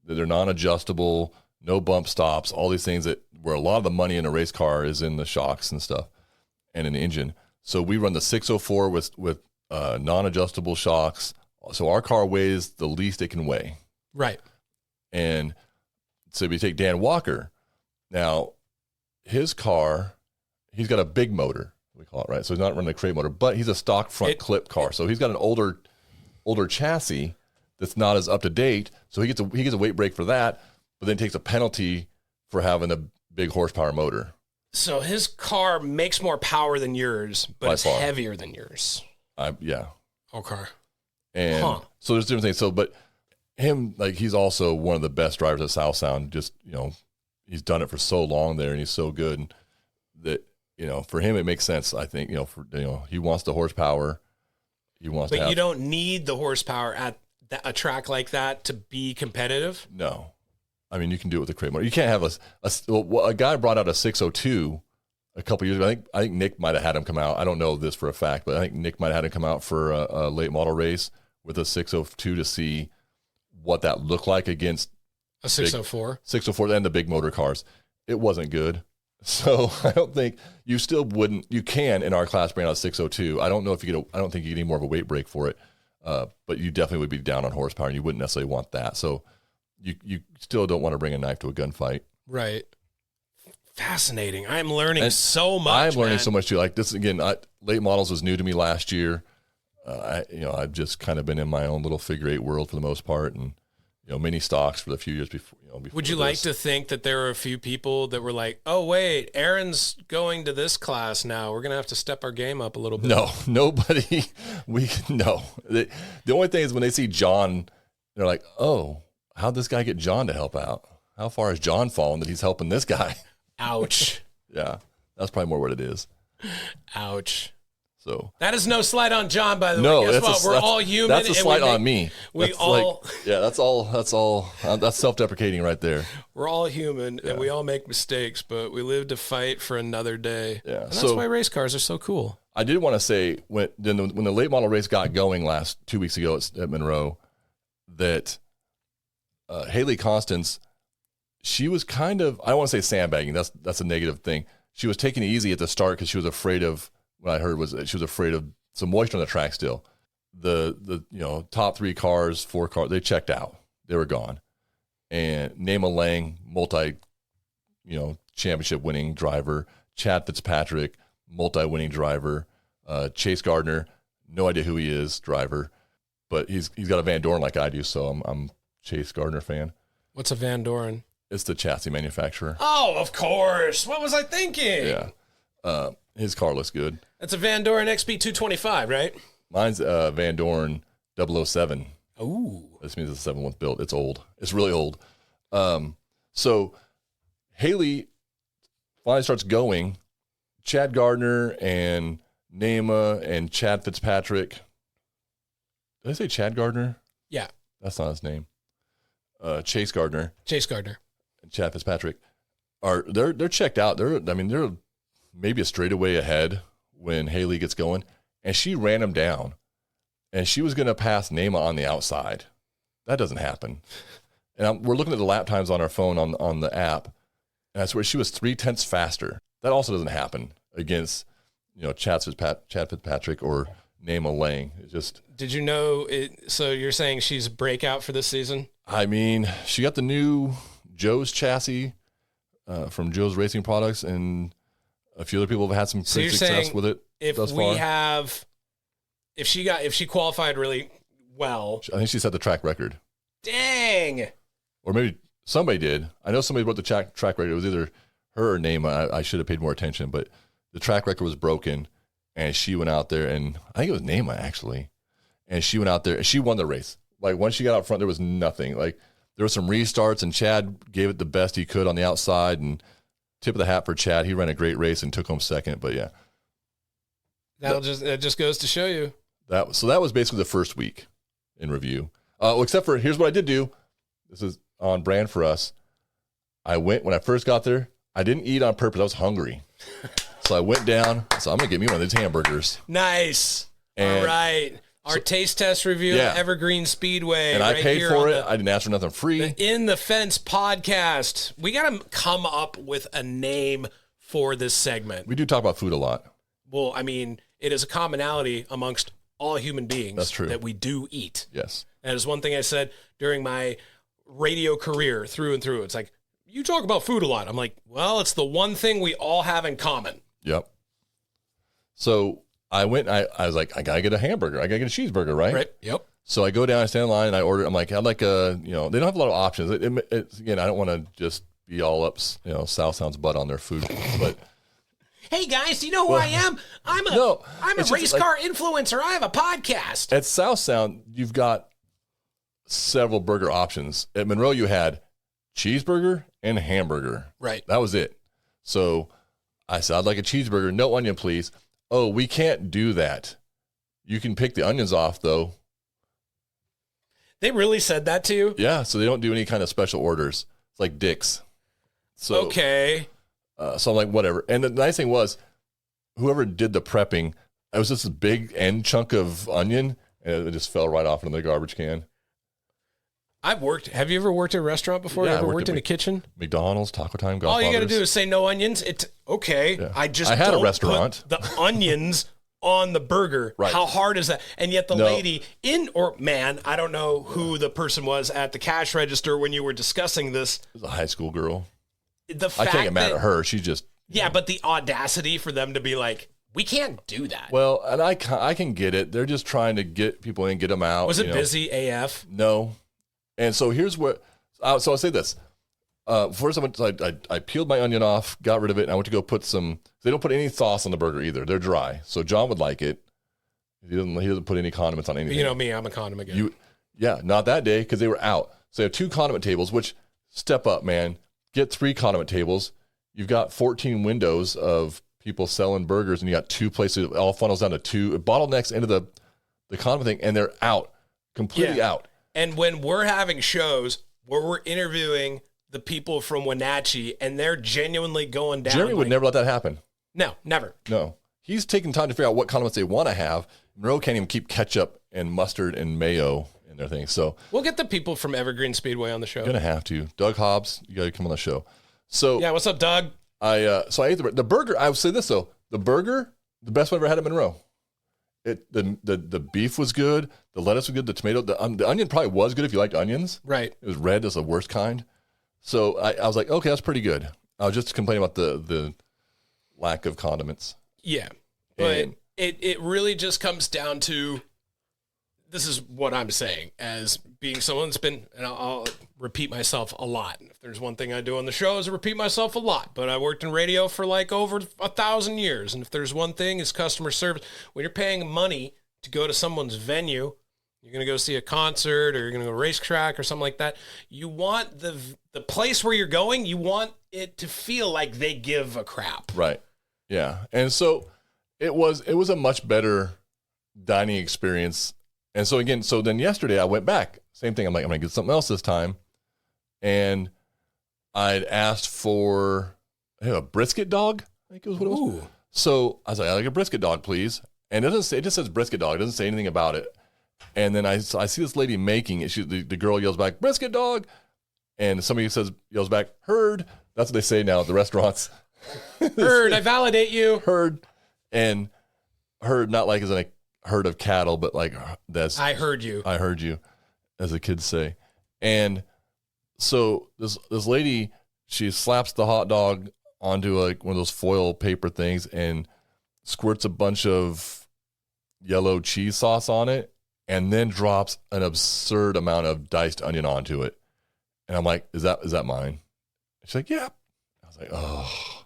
that are non-adjustable, no bump stops, all these things where a lot of the money in a race car is in the shocks and stuff and in the engine. So we run the 604 with non-adjustable shocks. So our car weighs the least it can weigh. Right. And so if you take Dan Walker, now his car, he's got a big motor, we call it, right? So he's not running a crate motor, but he's a stock front clip car. So he's got an older chassis that's not as up to date. So he gets a weight break for that, but then takes a penalty for having a big horsepower motor. So his car makes more power than yours, but it's heavier than yours. Yeah. Okay. And so there's different things. So, but him, like, he's also one of the best drivers at South Sound. Just, he's done it for so long there, and he's so good, and that, for him, it makes sense. I think, he wants the horsepower. But you don't need the horsepower at a track like that to be competitive? No. I mean, you can do it with a crate motor. You can't have a guy brought out a 602 a couple years ago. I think Nick might have had him come out. I don't know this for a fact, but I think Nick might have had him come out for a late model race with a 602 to see what that looked like against a 604. 604 and the big motor cars. It wasn't good. So I don't think you can in our class bring out a 602. I don't know if I don't think you get any more of a weight break for it. But you definitely would be down on horsepower, and you wouldn't necessarily want that. So you still don't want to bring a knife to a gunfight. Right. Fascinating. I'm learning so much. I'm learning so much too. Like this again, late models was new to me last year. I've just kind of been in my own little figure eight world for the most part, and mini stocks for the few years before. Would you like to think that there were a few people that were like, "Oh wait, Aaron's going to this class now. We're gonna have to step our game up a little bit." No, nobody. No. The only thing is when they see John, they're like, "Oh, how'd this guy get John to help out? How far has John fallen that he's helping this guy?" Ouch. Yeah, that's probably more what it is. Ouch. So that is no slight on John, by the way. Guess what? We're all human. That's a slight on me. That's all. That's all. That's self-deprecating right there. We're all human, and we all make mistakes, but we live to fight for another day. Yeah, and that's why race cars are so cool. I did want to say when the late model race got going 2 weeks ago at Monroe, that Haley Constance, she was kind of, I don't want to say sandbagging. That's a negative thing. She was taking it easy at the start because she was afraid of. What I heard was that she was afraid of some moisture on the track still. The top 3 cars, 4 cars, they checked out. They were gone. And Naima Lang, championship winning driver. Chad Fitzpatrick, multi-winning driver. Chase Gardner, no idea who he is, driver. But he's got a Van Doren like I do, so I'm Chase Gardner fan. What's a Van Doren? It's the chassis manufacturer. Oh, of course. What was I thinking? Yeah. His car looks good. That's a Van Doren XP 225, right? Mine's Van Doren 007. Ooh. This means it's a 7-1 built. It's old. It's really old. So Haley finally starts going, Chad Gardner and Nema and Chad Fitzpatrick. Did I say Chad Gardner? Yeah. That's not his name. Chase Gardner. Chase Gardner. And Chad Fitzpatrick they're checked out. They're maybe a straightaway ahead when Haley gets going, and she ran him down, and she was going to pass Nema on the outside. That doesn't happen. And we're looking at the lap times on our phone on the app, and I swear she was 0.3 faster. That also doesn't happen against Chad Fitzpatrick or Nema Lang. It just. Did you know it? So you're saying she's a breakout for this season? I mean, she got the new Joe's chassis from Joe's Racing Products, and a few other people have had some pretty success with it thus far. If she qualified really well, I think she set the track record. Dang. Or maybe somebody did. I know somebody wrote the track record. It was either her or Nema. I should have paid more attention, but the track record was broken, and she went out there, and I think it was Nema actually, and she went out there and she won the race. Like once she got out front, there was nothing. Like there were some restarts, and Chad gave it the best he could on the outside, and tip of the hat for Chad. He ran a great race and took home second. But yeah, that just goes to show you. So that was basically the first week in review. Except for here's what I did do. This is on brand for us. When I first got there, I didn't eat on purpose. I was hungry. So I went down. So I'm going to get me one of these hamburgers. Nice. All right. Our taste test review of Evergreen Speedway. And I paid for it. I didn't ask for nothing free. The In the Fence podcast. We got to come up with a name for this segment. We do talk about food a lot. Well, I mean, it is a commonality amongst all human beings. That's true. That we do eat. Yes. And it's one thing I said during my radio career through and through. It's like, you talk about food a lot. I'm like, well, it's the one thing we all have in common. Yep. So I went, I was like, I got to get a hamburger. I got to get a cheeseburger, right? Right. Yep. So I go down, I stand in line, and I order. I'm like, I'd like they don't have a lot of options. Again, I don't want to just be all up, South Sound's butt on their food. But hey guys, do you know who I am? I'm a race car influencer. I have a podcast. At South Sound, you've got several burger options. At Monroe, you had cheeseburger and hamburger. Right. That was it. So I said, I'd like a cheeseburger, no onion, please. Oh, we can't do that. You can pick the onions off, though. They really said that to you? Yeah, so they don't do any kind of special orders. It's like Dick's. So, okay. So I'm like, whatever. And the nice thing was, whoever did the prepping, it was just a big end chunk of onion, and it just fell right off into the garbage can. Have you ever worked at a restaurant before? Yeah, ever worked in a kitchen? McDonald's, Taco Time, Godfather's. All you got to do is say no onions. Okay. Yeah. I had a restaurant. Put the onions on the burger. Right. How hard is that? And yet the lady I don't know who the person was at the cash register when you were discussing this. It was a high school girl. I can't get mad at her. She just. Yeah, but the audacity for them to be like, we can't do that. Well, and I can get it. They're just trying to get people in, get them out. Was it busy AF? No. And so here's what. So I'll say this. First, I peeled my onion off, got rid of it, and I went to go put some. They don't put any sauce on the burger either. They're dry. So John would like it. He doesn't put any condiments on anything. You know me, I'm a condiment guy. Yeah, not that day because they were out. So they have 2 condiment tables, which step up, man. Get 3 condiment tables. You've got 14 windows of people selling burgers, and you got 2 places. It all funnels down to 2 bottlenecks into the condiment thing, and they're out, completely out. And when we're having shows where we're interviewing the people from Wenatchee, and they're genuinely going down. Jeremy would never let that happen. No, never. No. He's taking time to figure out what condiments they want to have. Monroe can't even keep ketchup and mustard and mayo in their thing. So we'll get the people from Evergreen Speedway on the show. You're going to have to. Doug Hobbs, you got to come on the show. So yeah, what's up, Doug? I ate the burger. I would say this, though. The burger, the best one I ever had at Monroe. The beef was good. The lettuce was good. The tomato, the onion probably was good if you liked onions. Right. It was red. It's the worst kind. So I was like, okay, that's pretty good. I was just complaining about the lack of condiments. Yeah. But it really just comes down to, this is what I'm saying, as being someone that's been, and I'll repeat myself a lot. If there's one thing I do on the show is I repeat myself a lot, but I worked in radio for like over 1,000 years. And if there's one thing is customer service, when you're paying money to go to someone's venue, you're going to go see a concert or you're going to go racetrack or something like that. You want the place where you're going, you want it to feel like they give a crap. Right. Yeah. And so it was a much better dining experience. And so again, then yesterday I went back. Same thing. I'm like, I'm going to get something else this time. And I'd asked for a brisket dog. I think it was what it was. Ooh. So I was like, I like a brisket dog, please. And it just says brisket dog. It doesn't say anything about it. And then I see this lady making it. The girl yells back, brisket dog. And somebody yells back, herd. That's what they say now at the restaurants. Herd, I validate you. Herd. And herd, not like as in a herd of cattle, but like that's. I heard you. I heard you, as the kids say. And so this lady, she slaps the hot dog onto like one of those foil paper things and squirts a bunch of yellow cheese sauce on it and then drops an absurd amount of diced onion onto it. And I'm like, is that mine? She's like, yeah. I was like, oh.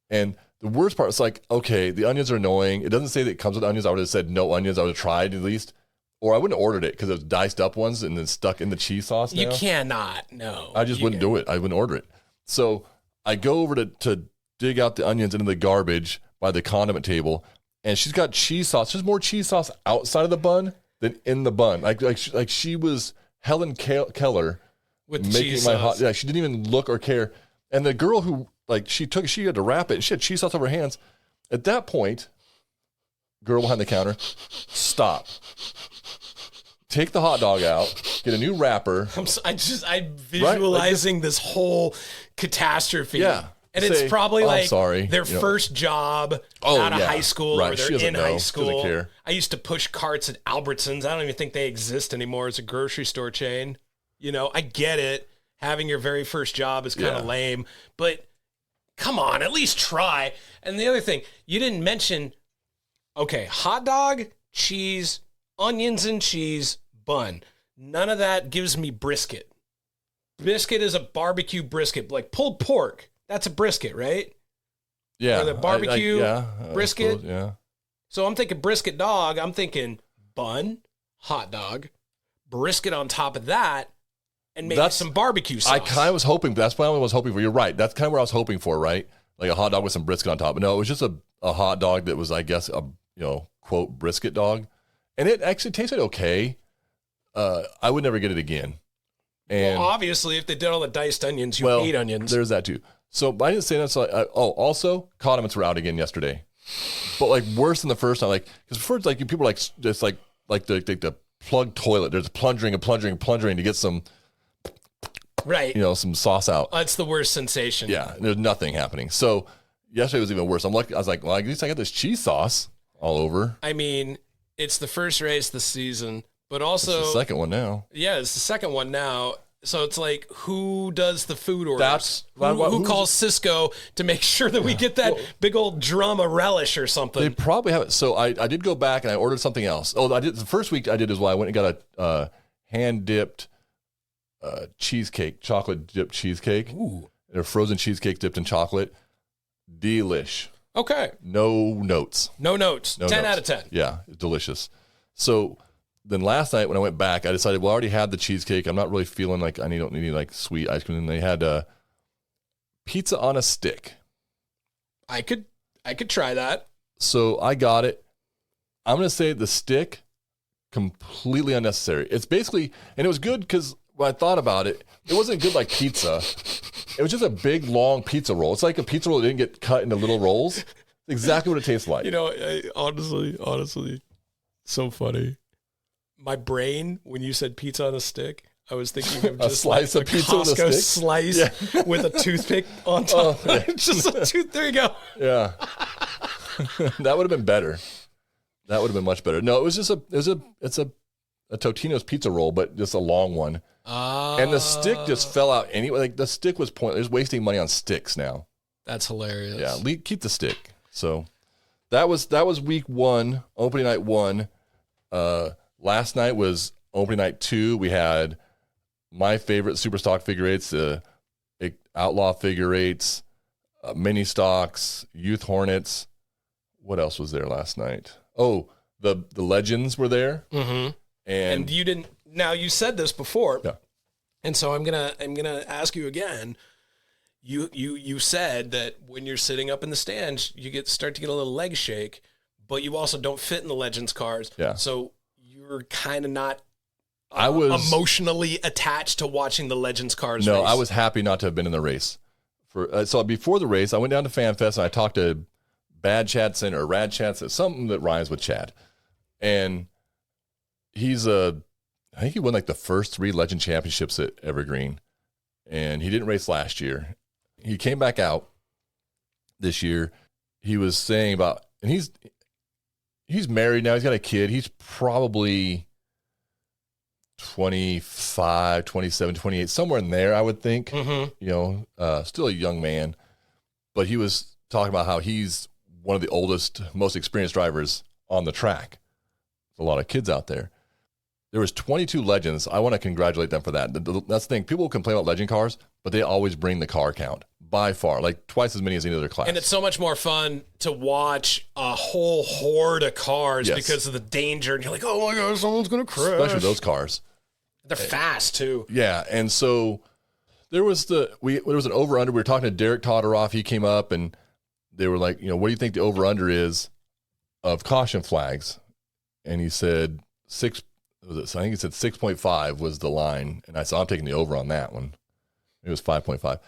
And the worst part is like, okay, the onions are annoying. It doesn't say that it comes with onions. I would have said no onions. I would have tried at least. Or I wouldn't have ordered it because it was diced up ones and then stuck in the cheese sauce now. You cannot, no. I just wouldn't do it. I wouldn't order it. So I go over to dig out the onions into the garbage by the condiment table, and she's got cheese sauce. There's more cheese sauce outside of the bun than in the bun. Like she was Helen Keller with making cheese my sauce. she didn't even look or care. And the girl who she had to wrap it, and she had cheese sauce over her hands. At that point, girl behind the counter, stop. Take the hot dog out, get a new wrapper. I'm visualizing this whole catastrophe. Yeah. And it's probably like sorry. their first job out of high school, right. or they're in high school. Doesn't care. I used to push carts at Albertsons. I don't even think they exist anymore as a grocery store chain. You know, I get it. Having your very first job is kind of lame, but come on, at least try. And the other thing, you didn't mention, okay, hot dog, cheese, onions and cheese, bun. None of that gives me brisket. Brisket is a barbecue brisket, like pulled pork. That's a brisket, right? Yeah. Or the barbecue brisket. Suppose, yeah. So I'm thinking brisket dog. I'm thinking bun, hot dog, brisket on top of that, and maybe some barbecue sauce. I kind of was hoping. That's what I was hoping for. You're right. That's kind of what I was hoping for, right? Like a hot dog with some brisket on top. But no, it was just a hot dog that was, I guess, a quote brisket dog, and it actually tasted okay. I would never get it again. And well, obviously, if they did all the diced onions, you hate onions. There's that too. So I didn't say that. So also condiments were out again yesterday, but like worse than the first time. Like because first, like people are like just like the plug toilet. There's plunging to get some, right? Some sauce out. That's the worst sensation. Yeah, there's nothing happening. So yesterday was even worse. I'm lucky. I was like, well, at least I got this cheese sauce all over. I mean, it's the first race this season, but also it's the second one now. Yeah, it's the second one now. So it's like, who does the food orders? Who calls Cisco to make sure that we get that big old drum of relish or something? They probably have it. So I did go back and I ordered something else. Oh, I did the first week I did as well. I went and got a hand dipped cheesecake, chocolate dipped cheesecake. Ooh, a frozen cheesecake dipped in chocolate. Delish. Okay. No notes. No notes. 10 out of 10. Yeah, delicious. So then last night when I went back, I decided, well, I already had the cheesecake. I'm not really feeling like I don't need like sweet ice cream. And they had pizza on a stick. I could try that. So I got it. I'm going to say the stick, completely unnecessary. It's basically, and it was good because when I thought about it, it wasn't good like pizza. It was just a big, long pizza roll. It's like a pizza roll that didn't get cut into little rolls. It's exactly what it tastes like. Honestly, so funny. My brain, when you said pizza on a stick, I was thinking of just a slice of pizza Costco with a stick? Slice with a toothpick on top. Oh, yeah. Just a tooth. There you go. Yeah. That would have been better. That would have been much better. No, it's a Totino's pizza roll, but just a long one. And the stick just fell out anyway. Like the stick was pointless. They're wasting money on sticks now. That's hilarious. Yeah, keep the stick. So that was week 1, opening night 1. Last night was opening night 2. We had my favorite super stock figure eights, the outlaw figure eights, mini stocks, youth hornets. What else was there last night? Oh, the legends were there. Mm-hmm. And you didn't. Now you said this before. Yeah. And so I'm gonna ask you again. you said that when you're sitting up in the stands, you start to get a little leg shake, but you also don't fit in the Legends cars. Yeah. So you're kind of not I was emotionally attached to watching the Legends cars No, race. I was happy not to have been in the race. So before the race, I went down to Fan Fest and I talked to Bad Chadson or Rad Chadson, something that rhymes with Chad. And he's I think he won like the first 3 Legend championships at Evergreen. And he didn't race last year. He came back out this year. He was saying about, and he's married now. He's got a kid. He's probably 25, 27, 28, somewhere in there, I would think. You know, still a young man. But he was talking about how he's one of the oldest, most experienced drivers on the track. There's a lot of kids out there. There was 22 Legends. I want to congratulate them for that. That's the thing. People complain about Legend cars, but they always bring the car count by far, like twice as many as any other class. And it's so much more fun to watch a whole horde of cars because of the danger. And you're like, oh my God, someone's going to crash. Especially those cars. They're fast too. Yeah. And so there was there was an over-under. We were talking to Derek Todoroff. He came up and they were like, you know, what do you think the over-under is of caution flags? And he said I think he said 6.5 was the line. And I said, I'm taking the over on that one. It was 5.5.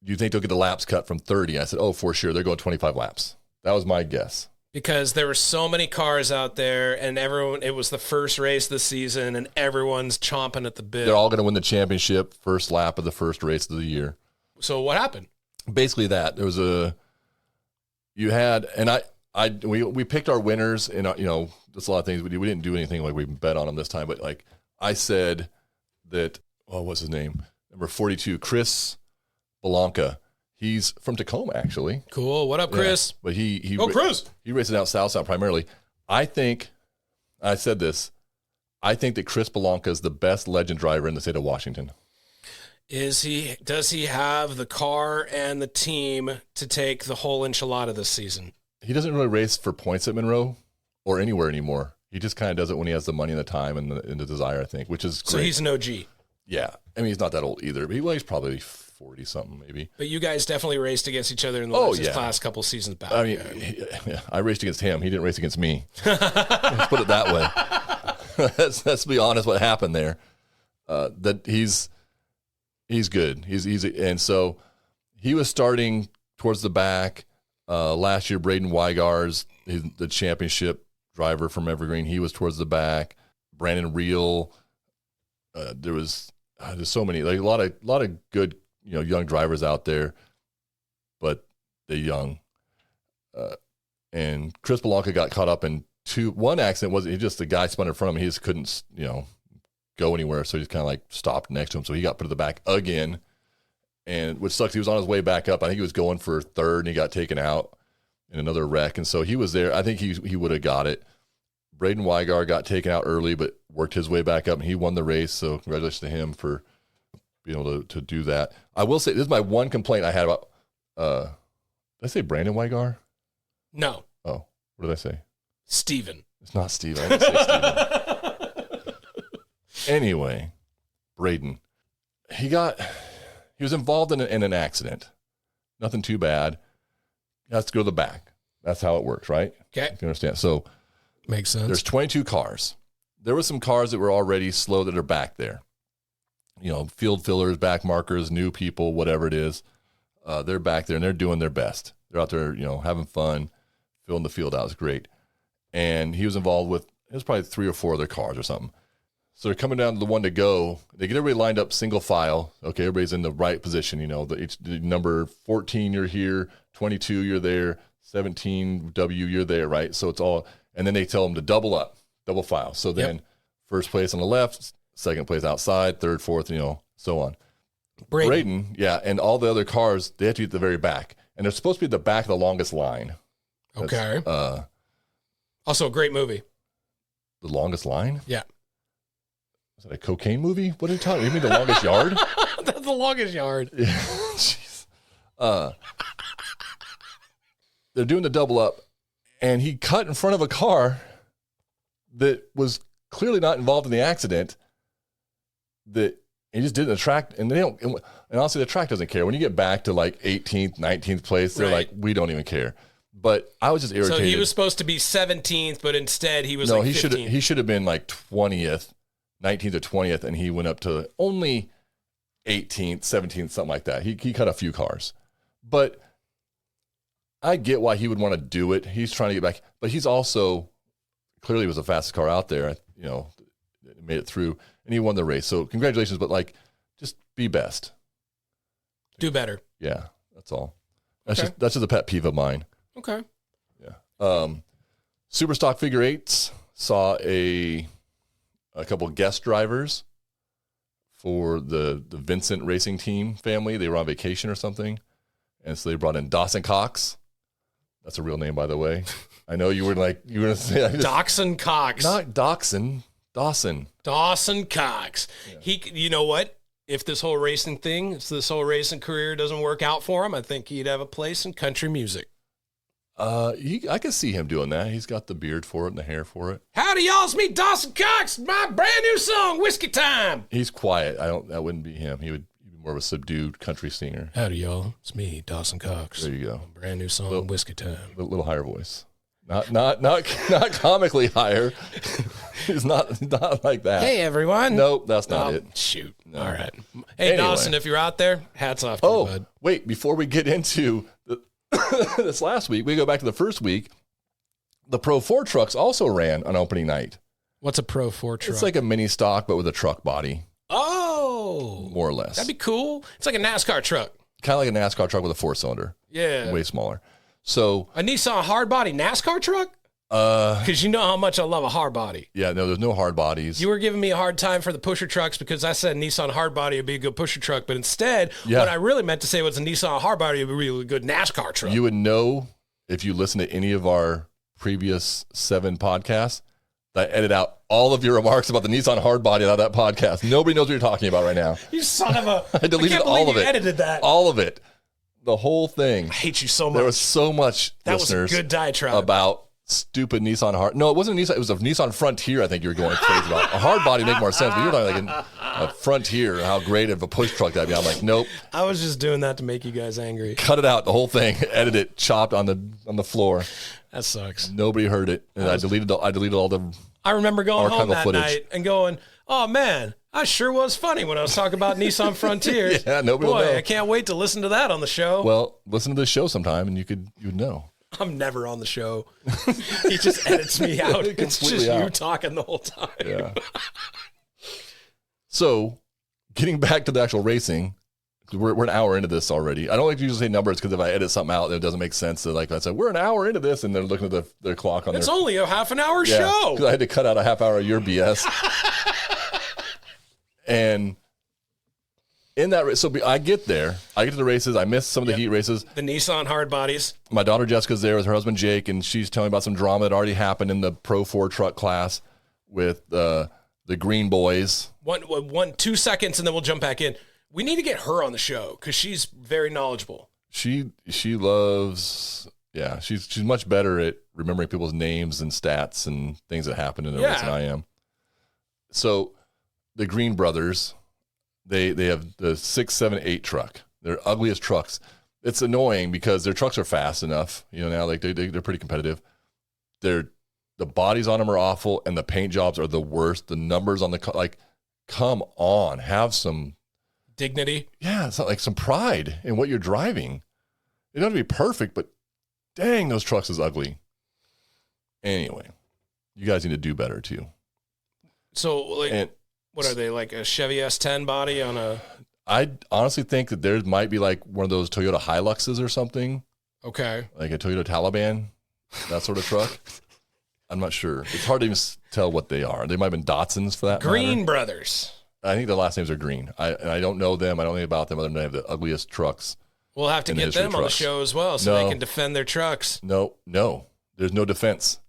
Do you think they'll get the laps cut from 30? I said, oh, for sure. They're going 25 laps. That was my guess. Because there were so many cars out there and it was the first race of the season and everyone's chomping at the bit. They're all going to win the championship first lap of the first race of the year. So what happened? Basically that. There was we picked our winners and, you know, that's a lot of things. We didn't do anything like we bet on them this time, but like I said that, what's his name? Number 42, Chris Belanca. He's from Tacoma, actually. Cool. What up, Chris? Yeah, but Chris. He races out South Sound primarily. I think that Chris Belanca is the best Legend driver in the state of Washington. Does he have the car and the team to take the whole enchilada this season? He doesn't really race for points at Monroe or anywhere anymore. He just kind of does it when he has the money and the time and the desire, I think, which is great. So he's an OG. Yeah. I mean, he's not that old either, but he's probably 40-something maybe. But you guys definitely raced against each other in the Lexus class a couple seasons back. I mean, I raced against him. He didn't race against me. Let's put it that way. Let's be honest what happened there. That he's good. And so he was starting towards the back. Last year, Braden Weigar's the championship driver from Evergreen. He was towards the back. Brandon Reel. There's so many, like a lot of good, you know, young drivers out there, but they're young. And Chris Belanca got caught up in one accident. Wasn't he just the guy spun in front of him? He just couldn't, you know, go anywhere. So he just kind of like stopped next to him. So he got put to the back again. And which sucks, he was on his way back up. I think he was going for third and he got taken out in another wreck. And so he was there. I think he would have got it. Braden Weigar got taken out early, but worked his way back up and he won the race. So congratulations to him for being able to do that. I will say, this is my one complaint I had about, did I say Brandon Weigar? No. Oh, what did I say? Steven. It's not Steven. I didn't say Steven. Anyway, Braden, he was involved in an accident. Nothing too bad. He has to go to the back. That's how it works, right? Okay. You understand? So makes sense. There's 22 cars. There were some cars that were already slow that are back there. You know, field fillers, back markers, new people, whatever it is. They're back there and they're doing their best. They're out there, you know, having fun, filling the field out. It's great. And he was involved with, it was probably 3 or 4 other cars or something. So they're coming down to the one to go. They get everybody lined up single file. Okay, everybody's in the right position. You know, the number 14, you're here. 22, you're there. 17, W, you're there, right? So it's all, and then they tell them to double up, double file. So then first place on the left, second place outside, third, fourth, you know, so on. Braden, yeah, and all the other cars, they have to be at the very back. And they're supposed to be at the back of the longest line. Okay. Also a great movie. The Longest Line? Yeah. Is that a cocaine movie? What are you talking about? You mean The Longest Yard? That's The Longest Yard. Yeah. Jeez. They're doing the double up, and he cut in front of a car that was clearly not involved in the accident. That He just did the track, and they don't. And honestly, the track doesn't care. When you get back to like 18th, 19th place, they're like, we don't even care. But I was just irritated. So he was supposed to be 17th, but instead he was no, like he 15th. He should have been like 20th, 19th or 20th, and he went up to only 18th, 17th, something like that. He cut a few cars. But I get why he would want to do it. He's trying to get back, but he's also clearly was the fastest car out there. You know, made it through, and he won the race. So congratulations, but like, just be best. Do better. Yeah, that's all. That's just a pet peeve of mine. Okay. Yeah. Super Stock Figure Eights saw a couple guest drivers for the Vincent Racing Team family. They were on vacation or something, and so they brought in Dawson Cox. That's a real name, by the way. I know you were going to say Dawson Cox. Not Dawson. Dawson Cox. Yeah. You know what? If this whole racing career doesn't work out for him, I think he'd have a place in country music. I can see him doing that. He's got the beard for it and the hair for it. Howdy, y'all. It's me, Dawson Cox. My brand new song, Whiskey Time. He's quiet. That wouldn't be him. He would be more of a subdued country singer. Howdy, y'all. It's me, Dawson Cox. There you go. Brand new song, Whiskey Time. A little higher voice. Not comically higher. He's not like that. Hey, everyone. Nope, that's not it. Shoot. No. All right. Hey, Anyway. Dawson, if you're out there, hats off to you, bud. Wait, before we get into this last week, we go back to the first week. The Pro 4 trucks also ran on opening night. What's a Pro 4 truck? It's like a mini stock, but with a truck body. Oh. More or less. That'd be cool. It's like a NASCAR truck. Kind of like a NASCAR truck with a 4-cylinder. Yeah. Way smaller. So A Nissan hard body NASCAR truck? Because you know how much I love a hard body. yeah, no, there's no hard bodies. You were giving me a hard time for the pusher trucks because I said Nissan hard body would be a good pusher truck, but instead, Yeah. what I really meant to say was a Nissan hard body would be a really good NASCAR truck. You would know if you listen to any of our previous 7 podcasts that I edit out all of your remarks about the Nissan hardbody out of that podcast. Nobody knows what you're talking about right now. You son of a! I deleted can't all believe of you it. Edited that. All of it. The whole thing. I hate you so much. There was so much that was listeners a good diatribe about stupid Nissan hard. No, it wasn't a Nissan. It was a Nissan Frontier. I think you were going crazy about. A hard body make more sense, but you're talking like a Frontier. How great of a push truck that'd be. I'm like, nope. I was just doing that to make you guys angry. Cut it out. The whole thing. Edit it. Chopped on the floor. That sucks. Nobody heard it, and I deleted all the. I remember going home archival that footage. night and going, "Oh man, I sure was funny when I was talking about Nissan Frontiers." Yeah, nobody will Boy, know. I can't wait to listen to that on the show. Well, listen to this show sometime, and you'd know. I'm never on the show. He just edits me out. It's Completely just you out. talking the whole time. Yeah. So, getting back to the actual racing, we're an hour into this already. I don't like to usually say numbers because if I edit something out, it doesn't make sense. So, like I said, we're an hour into this, and they're looking at their clock on It's their. only a half an hour Yeah, show. 'cause I had to cut out a half hour of your BS. And in that race, so I get there, I get to the races, I miss some of the heat races. The Nissan hard bodies. My daughter Jessica's there with her husband Jake, and she's telling me about some drama that already happened in the Pro 4 truck class with the Green Boys. 2 seconds, and then we'll jump back in. We need to get her on the show because she's very knowledgeable. She loves, yeah, she's much better at remembering people's names and stats and things that happen in the race than I am. So the Green brothers, they have the 6, 7, 8 truck. They're ugliest trucks. It's annoying because their trucks are fast enough. You know, now like they're pretty competitive. The bodies on them are awful, and the paint jobs are the worst. The numbers on the like, come on, have some Dignity. Yeah, it's not like some pride in what you're driving. It doesn't have to be perfect, but dang, those trucks is ugly. Anyway, you guys need to do better too. So, like, what are they, like a Chevy S10 body on a... I honestly think that there might be like one of those Toyota Hiluxes or something. Okay. Like a Toyota Taliban, that sort of truck. I'm not sure. It's hard to even tell what they are. They might have been Datsuns for that Green matter. Brothers. I think the last names are Green. I don't know them. I don't know anything about them other than they have the ugliest trucks. We'll have to in the get history them of on the trucks. show as well so No. they can defend their trucks. No. There's no defense.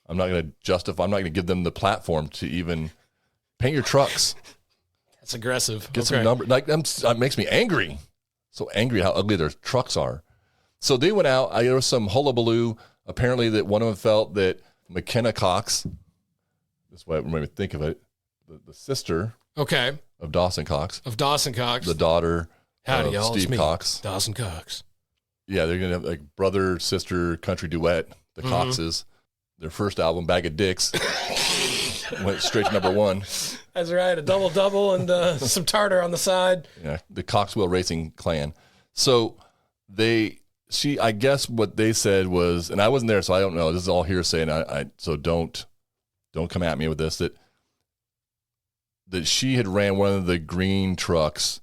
I'm not going to justify. I'm not going to give them the platform to even paint your trucks. That's aggressive. Get some numbers. Like that makes me angry. So angry how ugly their trucks are. So they went out. There was some hullabaloo. Apparently, that one of them felt that McKenna Cox. That's why it made me think of it. the sister Okay. of Dawson Cox, Of Dawson Cox. the daughter Howdy, of y'all. It's Steve me, Cox. Dawson Cox. Yeah, they're gonna have like brother sister country duet. The Coxes, their first album, Bag of Dicks, went straight to number 1. That's right. A double and some tartar on the side. Yeah, the Coxwell Racing clan. So I guess what they said was, and I wasn't there, so I don't know. This is all hearsay, and so don't come at me with this. That she had ran one of the green trucks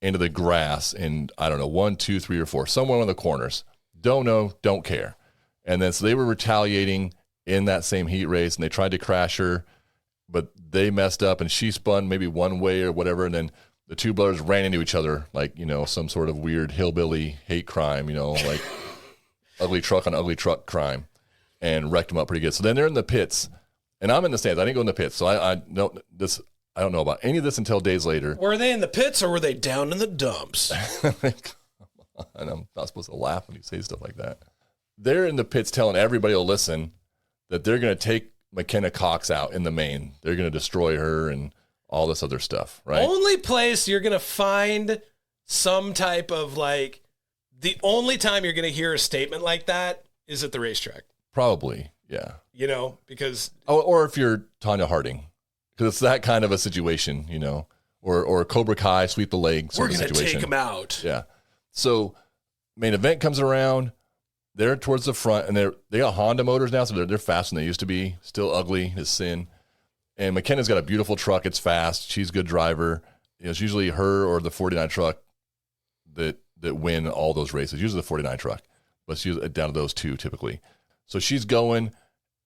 into the grass in, I don't know, 1, 2, 3, or 4, somewhere in the corners. Don't know, don't care. And then so they were retaliating in that same heat race, and they tried to crash her, but they messed up, and she spun maybe one way or whatever, and then the two brothers ran into each other like, some sort of weird hillbilly hate crime, like ugly truck on ugly truck crime, and wrecked them up pretty good. So then they're in the pits, and I'm in the stands. I didn't go in the pits, so I don't know about any of this until days later. Were they in the pits or were they down in the dumps? And I'm not supposed to laugh when you say stuff like that. They're in the pits telling everybody to listen that they're going to take McKenna Cox out in the main. They're going to destroy her and all this other stuff, right? Only place you're going to find some type of the only time you're going to hear a statement like that is at the racetrack. Probably, yeah. Because... Or if you're Tanya Harding, because it's that kind of a situation, or Cobra Kai, sweep the leg sort of situation. We're going to take them out. Yeah. So main event comes around. They're towards the front, and they got Honda motors now, so they're faster than they used to be. Still ugly as sin. And McKenna's got a beautiful truck. It's fast. She's a good driver. It's usually her or the 49 truck that win all those races. Usually the 49 truck, but she's down to those two typically. So she's going,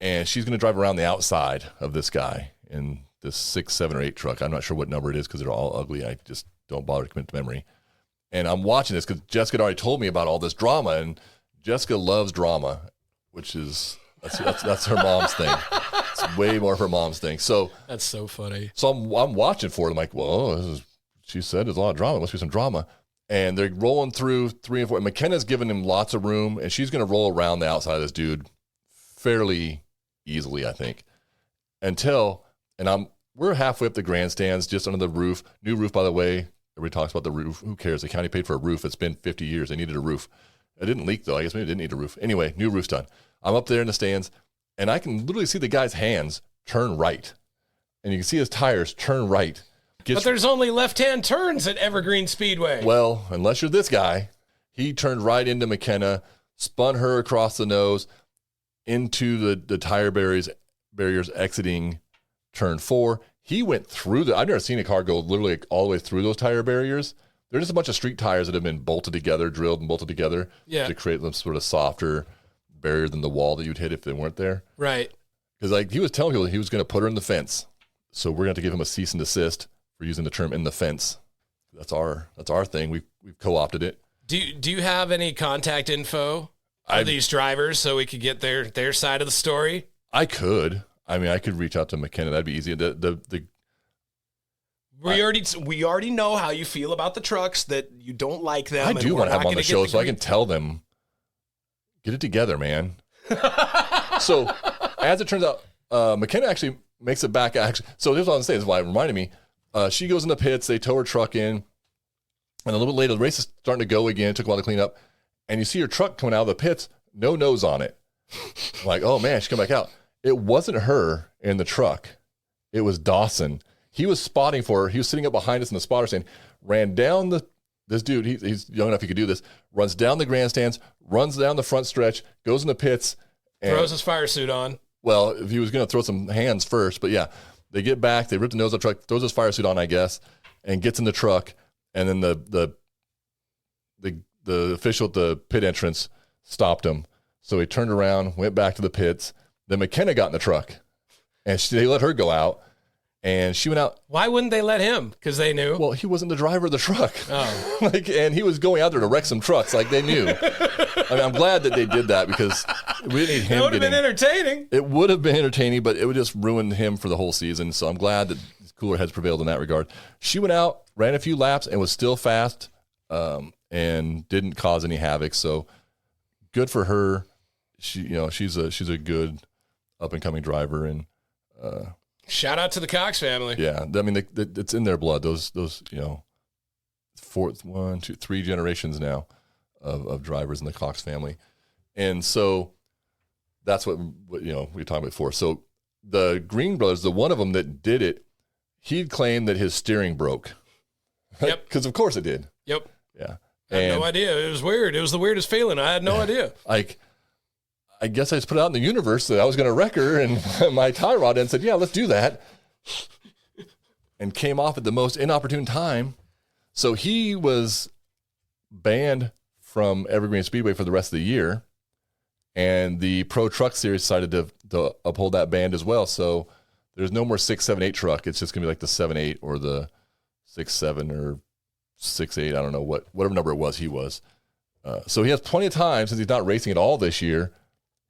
and she's going to drive around the outside of this guy in this 6, 7, or 8 truck. I'm not sure what number it is because they're all ugly. I just don't bother to commit to memory. And I'm watching this because Jessica had already told me about all this drama, and Jessica loves drama, which is that's her mom's thing. It's way more of her mom's thing. So that's so funny. So I'm watching for it. I'm like, well, she said there's a lot of drama. Must be some drama. And they're rolling through 3 and 4. And McKenna's giving him lots of room, and she's going to roll around the outside of this dude fairly easily, I think. We're halfway up the grandstands, just under the roof. New roof, by the way. Everybody talks about the roof. Who cares? The county paid for a roof. It's been 50 years. They needed a roof. It didn't leak, though. I guess maybe it didn't need a roof. Anyway, new roof's done. I'm up there in the stands, and I can literally see the guy's hands turn right. And you can see his tires turn right. But there's only left-hand turns at Evergreen Speedway. Well, unless you're this guy, he turned right into McKenna, spun her across the nose into the tire barriers exiting turn 4. He went through I've never seen a car go literally all the way through those tire barriers. They're just a bunch of street tires that have been bolted together, drilled and bolted together to create some sort of softer barrier than the wall that you'd hit if they weren't there. Right. Because he was telling people he was going to put her in the fence. So we're going to have to give him a cease and desist for using the term in the fence. That's our thing. We've co-opted it. Do you have any contact info for these drivers so we could get their side of the story? I could. I mean, I could reach out to McKenna. That'd be easy. We already know how you feel about the trucks, that you don't like them. I do want to have them on the show so I can tell them, get it together, man. So as it turns out, McKenna actually makes it back. So here's what I'm saying. This is why it reminded me. She goes in the pits. They tow her truck in. And a little bit later, the race is starting to go again. It took a while to clean up. And you see her truck coming out of the pits, no nose on it. Like, oh, man, she come back out. It wasn't her in the truck. It was Dawson. He was spotting for her. He was sitting up behind us in the spotter stand, ran down this dude, he's young enough he could do this, runs down the grandstands, runs down the front stretch, goes in the pits. And, throws his fire suit on. Well, if he was going to throw some hands first, but yeah, they get back, they rip the nose of the truck, throws his fire suit on, I guess, and gets in the truck. And then the official at the pit entrance stopped him. So he turned around, went back to the pits. Then McKenna got in the truck, and they let her go out, and she went out. Why wouldn't they let him? Because they knew. Well, he wasn't the driver of the truck. Oh, and he was going out there to wreck some trucks, like they knew. I mean, I'm glad that they did that because we didn't need him. It would have been entertaining. It would have been entertaining, but it would just ruin him for the whole season. So I'm glad that cooler heads prevailed in that regard. She went out, ran a few laps, and was still fast, and didn't cause any havoc. So good for her. She's a good up and coming driver, and Shout out to the Cox family. Yeah, I mean, it's in their blood. Those fourth, 1, 2, 3 generations now of drivers in the Cox family, and so that's what we were talking about before. So the Green brothers, the one of them that did it, he'd claimed that his steering broke. Yep. Because of course it did. Yep. Yeah. I had no idea. It was weird. It was the weirdest feeling. I had no idea. Like, I guess I just put it out in the universe that I was going to wreck her, and my tie rod and said, yeah, let's do that. And came off at the most inopportune time. So he was banned from Evergreen Speedway for the rest of the year. And the Pro Truck Series decided to uphold that ban as well. So there's no more 6, 7, 8 truck. It's just going to be like the 7, 8 or the 6, 7 or 6, 8. I don't know whatever number it was he was. So he has plenty of time, since he's not racing at all this year.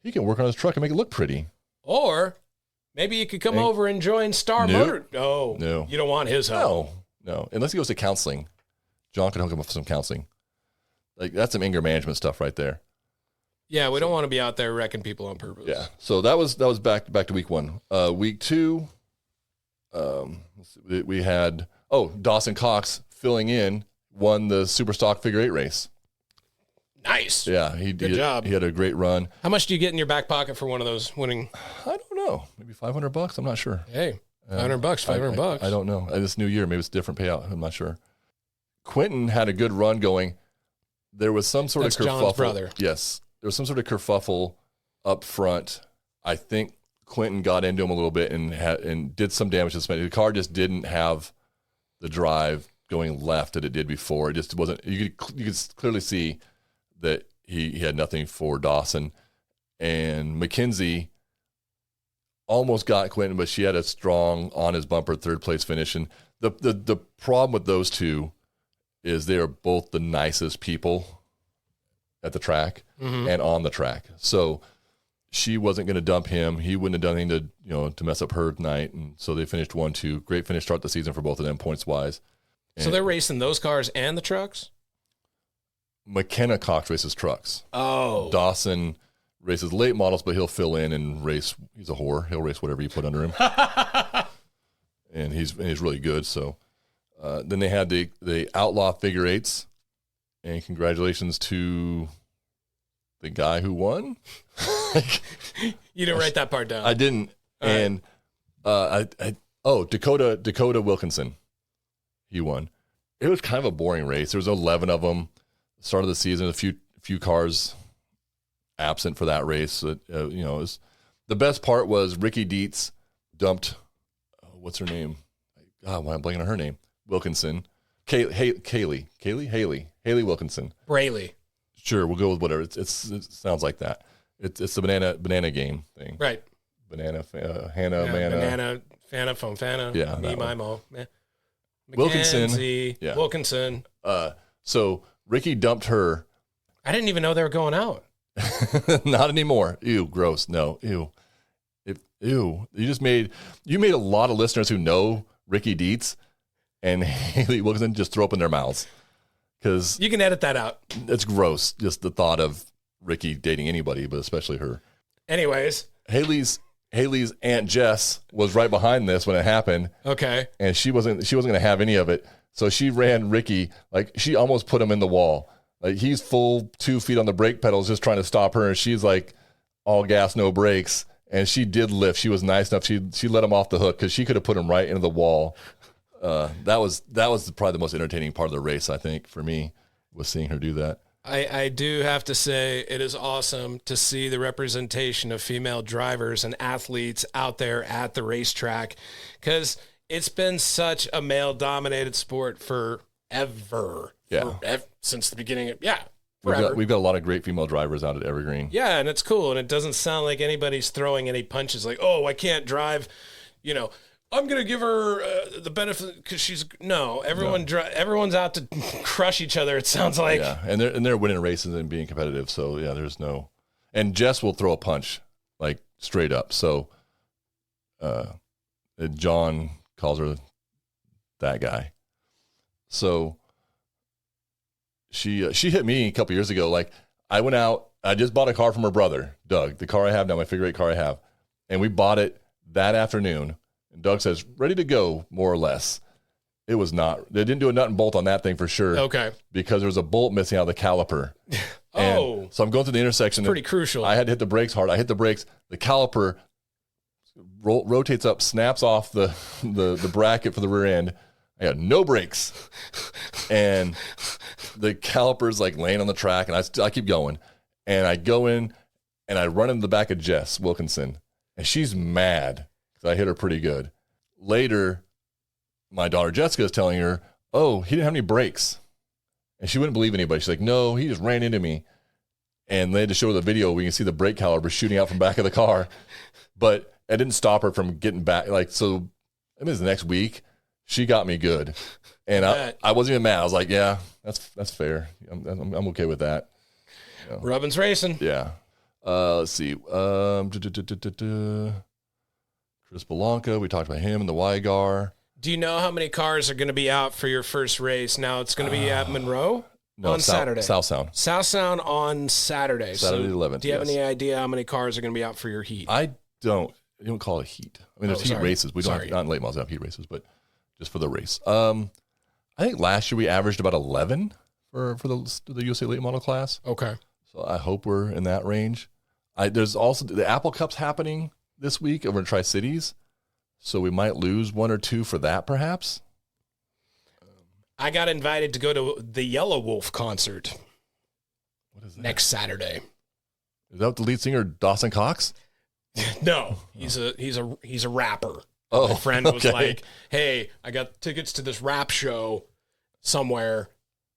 He can work on his truck and make it look pretty. Or maybe you could come over and join Star Motor. No. You don't want his help. No. Unless he goes to counseling. John can hook him up for some counseling. Like, that's some anger management stuff right there. Yeah, we don't want to be out there wrecking people on purpose. Yeah. So that was back to week 1. Week 2, we had Dawson Cox filling in, won the Super Stock Figure 8 race. Nice. Yeah, Good job. He had a great run. How much do you get in your back pocket for one of those winning? I don't know. Maybe $500. I'm not sure. Hey, $500, $500. I don't know. This new year, maybe it's a different payout. I'm not sure. Quentin had a good run going. There was some sort of kerfuffle. John's brother. Yes. There was some sort of kerfuffle up front. I think Quentin got into him a little bit and did some damage to the suspension. The car just didn't have the drive going left that it did before. It just wasn't. You could clearly see that he had nothing for Dawson. And Mackenzie almost got Quentin, but she had a strong on his bumper 3rd place finish. And the problem with those two is they are both the nicest people at the track and on the track. So she wasn't going to dump him. He wouldn't have done anything to mess up her night. And so they finished 1-2. Great finish start the season for both of them points wise. So they're racing those cars and the trucks? McKenna Cox races trucks. Oh. Dawson races late models, but he'll fill in and race. He's a whore. He'll race whatever you put under him. And he's really good. So then they had the Outlaw Figure 8s. And congratulations to the guy who won. You didn't write that part down. I didn't. All and Dakota Wilkinson. He won. It was kind of a boring race. There was 11 of them. Start of the season, a few cars absent for that race. The best part was Ricky Dietz dumped. What's her name? God, why am I blanking on her name? Wilkinson. Haley Wilkinson. Braley. Sure, we'll go with whatever. It sounds like that. It's the banana game thing. Right. Banana, Hannah, yeah, Manna. Banana, Fana, Phone, Fana. Yeah, Me, my, mo. Wilkinson. Yeah. Wilkinson. So Ricky dumped her. I didn't even know they were going out. Not anymore. Ew, gross. No, ew. You made a lot of listeners who know Ricky Dietz and Haley Wilkinson just throw up in their mouths. Because you can edit that out. It's gross, just the thought of Ricky dating anybody, but especially her. Anyways. Haley's Aunt Jess was right behind this when it happened. Okay. And she wasn't going to have any of it. So she ran Ricky, like she almost put him in the wall. Like he's full 2 feet on the brake pedals just trying to stop her. And she's like all gas, no brakes. And she did lift. She was nice enough. She let him off the hook because she could have put him right into the wall. That was probably the most entertaining part of the race, I think, for me, was seeing her do that. I do have to say it is awesome to see the representation of female drivers and athletes out there at the racetrack, because it's been such a male-dominated sport forever. Yeah. Since the beginning. We've got a lot of great female drivers out at Evergreen. Yeah, and it's cool, and it doesn't sound like anybody's throwing any punches like, oh, I can't drive, I'm going to give her the benefit because everyone's out to crush each other, it sounds like. Yeah, and they're winning races and being competitive. So, yeah, there's no – and Jess will throw a punch, like, straight up. So, John calls her that guy. So, she hit me a couple years ago. Like, I went out – I just bought a car from her brother, Doug, the car I have now, my figure 8 car I have. And we bought it that afternoon. And Doug says, ready to go, more or less. It was not. They didn't do a nut and bolt on that thing for sure. Okay. Because there was a bolt missing out of the caliper. Oh. So I'm going through the intersection. Pretty crucial. I had to hit the brakes hard. I hit the brakes. The caliper rotates up, snaps off the bracket for the rear end. I had no brakes. And the caliper's like laying on the track, and I keep going. And I go in, and I run into the back of Jess Wilkinson. And she's mad because I hit her pretty good. Later, my daughter Jessica is telling her, oh, he didn't have any brakes. And she wouldn't believe anybody. She's like, no, he just ran into me. And they had to show her the video. We can see the brake caliper shooting out from back of the car. But it didn't stop her from getting back. Like, so, I mean, the next week, she got me good. And I wasn't even mad. I was like, yeah, that's fair. I'm okay with that. You know. Rubbin's racing. Yeah. Let's see. Chris Belanca, we talked about him and the Wygar. Do you know how many cars are going to be out for your first race? Now it's going to be at Monroe on Saturday. South Sound. South Sound on Saturday. Saturday the 11th. Do you have any idea how many cars are going to be out for your heat? I don't. You don't call it heat. I mean, there's heat races. We don't have, not in late models have heat races, but just for the race. I think last year we averaged about 11 for the USA late model class. Okay. So I hope we're in that range. There's also the Apple Cup's happening this week over in Tri-Cities. So we might lose one or two for that, perhaps. I got invited to go to the Yellow Wolf concert. What is that? Next Saturday. Is that the lead singer, Dawson Cox? No, he's a rapper. Oh, my friend was like, "Hey, I got tickets to this rap show somewhere."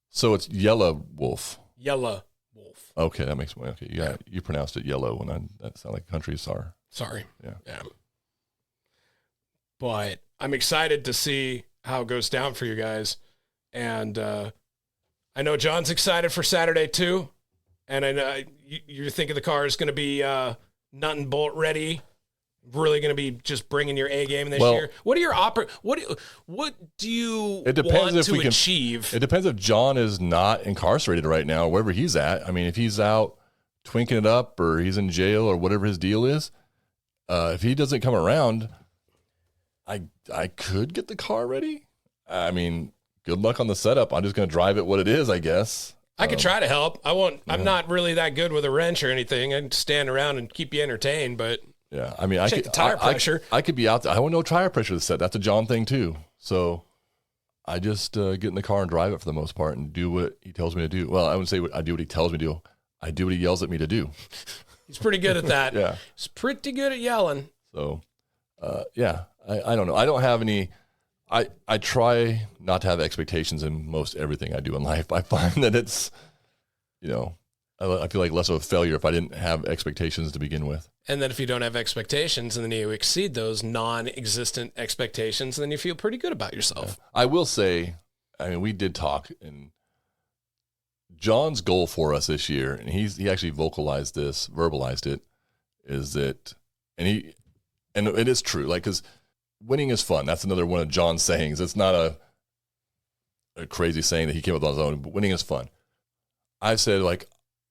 So it's Yellow Wolf. Yellow Wolf. Okay, that makes sense. Okay, yeah, you pronounced it yellow when that sounded like country star. Sorry. Yeah. But I'm excited to see how it goes down for you guys. And I know John's excited for Saturday too. And I know you're thinking the car is going to be nut and bolt ready. Really going to be just bringing your A game this year. What are your what do you want to achieve? It depends if John is not incarcerated right now or wherever he's at. I mean, if he's out twinking it up or he's in jail or whatever his deal is, if he doesn't come around, I could get the car ready. I mean, good luck on the setup. I'm just going to drive it what it is, I guess. I could try to help. I won't. Yeah. I'm not really that good with a wrench or anything. I can stand around and keep you entertained, but yeah, I mean, check the tire pressure. I could be out there. I don't know tire pressure to set. That's a John thing too. So I just get in the car and drive it for the most part and do what he tells me to do. Well, I wouldn't say I do what he tells me to do. I do what he yells at me to do. He's pretty good at that. Yeah, he's pretty good at yelling. So, yeah, I don't know. I don't have any. I try not to have expectations in most everything I do in life. I find that it's, I feel like less of a failure if I didn't have expectations to begin with. And then if you don't have expectations and then you exceed those non-existent expectations, then you feel pretty good about yourself. Yeah. I will say, I mean, we did talk, and John's goal for us this year, and he actually verbalized it, is that, and it is true, like, because winning is fun. That's another one of John's sayings. It's not a crazy saying that he came up with on his own, but winning is fun. I've said, like,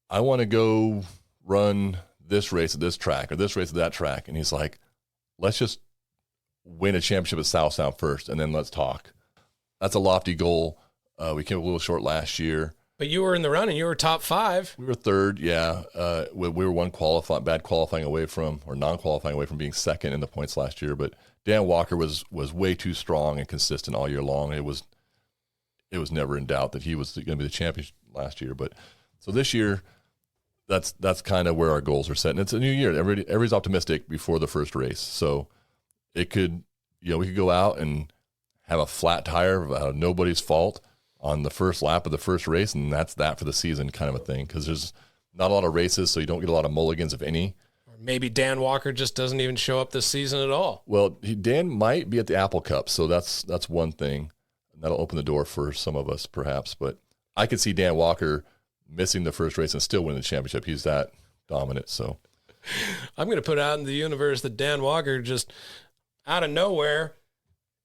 I want to go run this race at this track or this race at that track. And he's like, let's just win a championship at South Sound first, and then let's talk. That's a lofty goal. We came a little short last year. But you were in the running. You were top 5. We were third, yeah. We were one bad qualifying away from, or non-qualifying away from being second in the points last year. But Dan Walker was way too strong and consistent all year long. It was never in doubt that he was going to be the champion last year. But so this year, that's kind of where our goals are set. And it's a new year. Everybody's optimistic before the first race. So it could, we could go out and have a flat tire, nobody's fault on the first lap of the first race, and that's that for the season kind of a thing, because there's not a lot of races, so you don't get a lot of mulligans, if any. Or maybe Dan Walker just doesn't even show up this season at all. Well, Dan might be at the Apple Cup, so that's one thing. That'll open the door for some of us, perhaps. But I could see Dan Walker missing the first race and still winning the championship. He's that dominant. So I'm going to put out in the universe that Dan Walker just out of nowhere,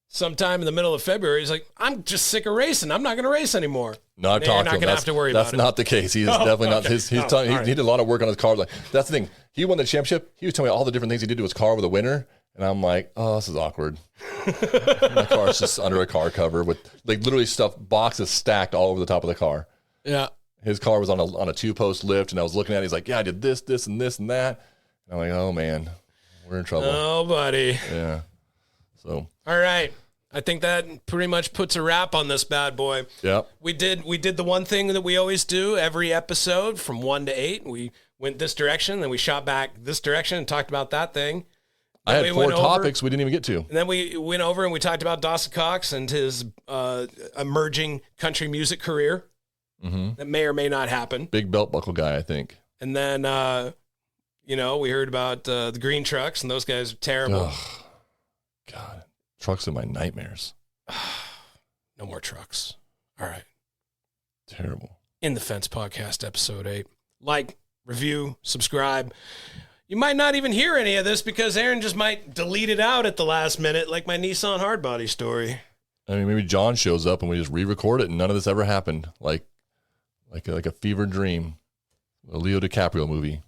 sometime in the middle of February, he's like, I'm just sick of racing. I'm not going to race anymore. No, I've talked to him. You're not going to have to worry about it. That's not the case. He's definitely not. He did a lot of work on his car. Like, that's the thing. He won the championship. He was telling me all the different things he did to his car with a winner. And I'm like, oh, this is awkward. My car's just under a car cover with like literally boxes stacked all over the top of the car. Yeah. His car was on a 2-post lift, and I was looking at it. He's like, yeah, I did this, this, and this, and that. And I'm like, oh, man, we're in trouble. Oh, buddy. Yeah. So. All right. I think that pretty much puts a wrap on this bad boy. Yep. We did the one thing that we always do every episode from 1 to 8. We went this direction, then we shot back this direction and talked about that thing. I had 4 topics we didn't even get to. And then we went over and we talked about Dawson Cox and his emerging country music career. That may or may not happen. Big belt buckle guy, I think. And then, we heard about the green trucks, and those guys are terrible. Ugh. God, trucks are my nightmares. No more trucks. All right. Terrible. In the Fence Podcast, episode 8. Like, review, subscribe. You might not even hear any of this because Aaron just might delete it out at the last minute, like my Nissan hardbody story. I mean, maybe John shows up and we just re-record it, and none of this ever happened. Like a fever dream, a Leo DiCaprio movie.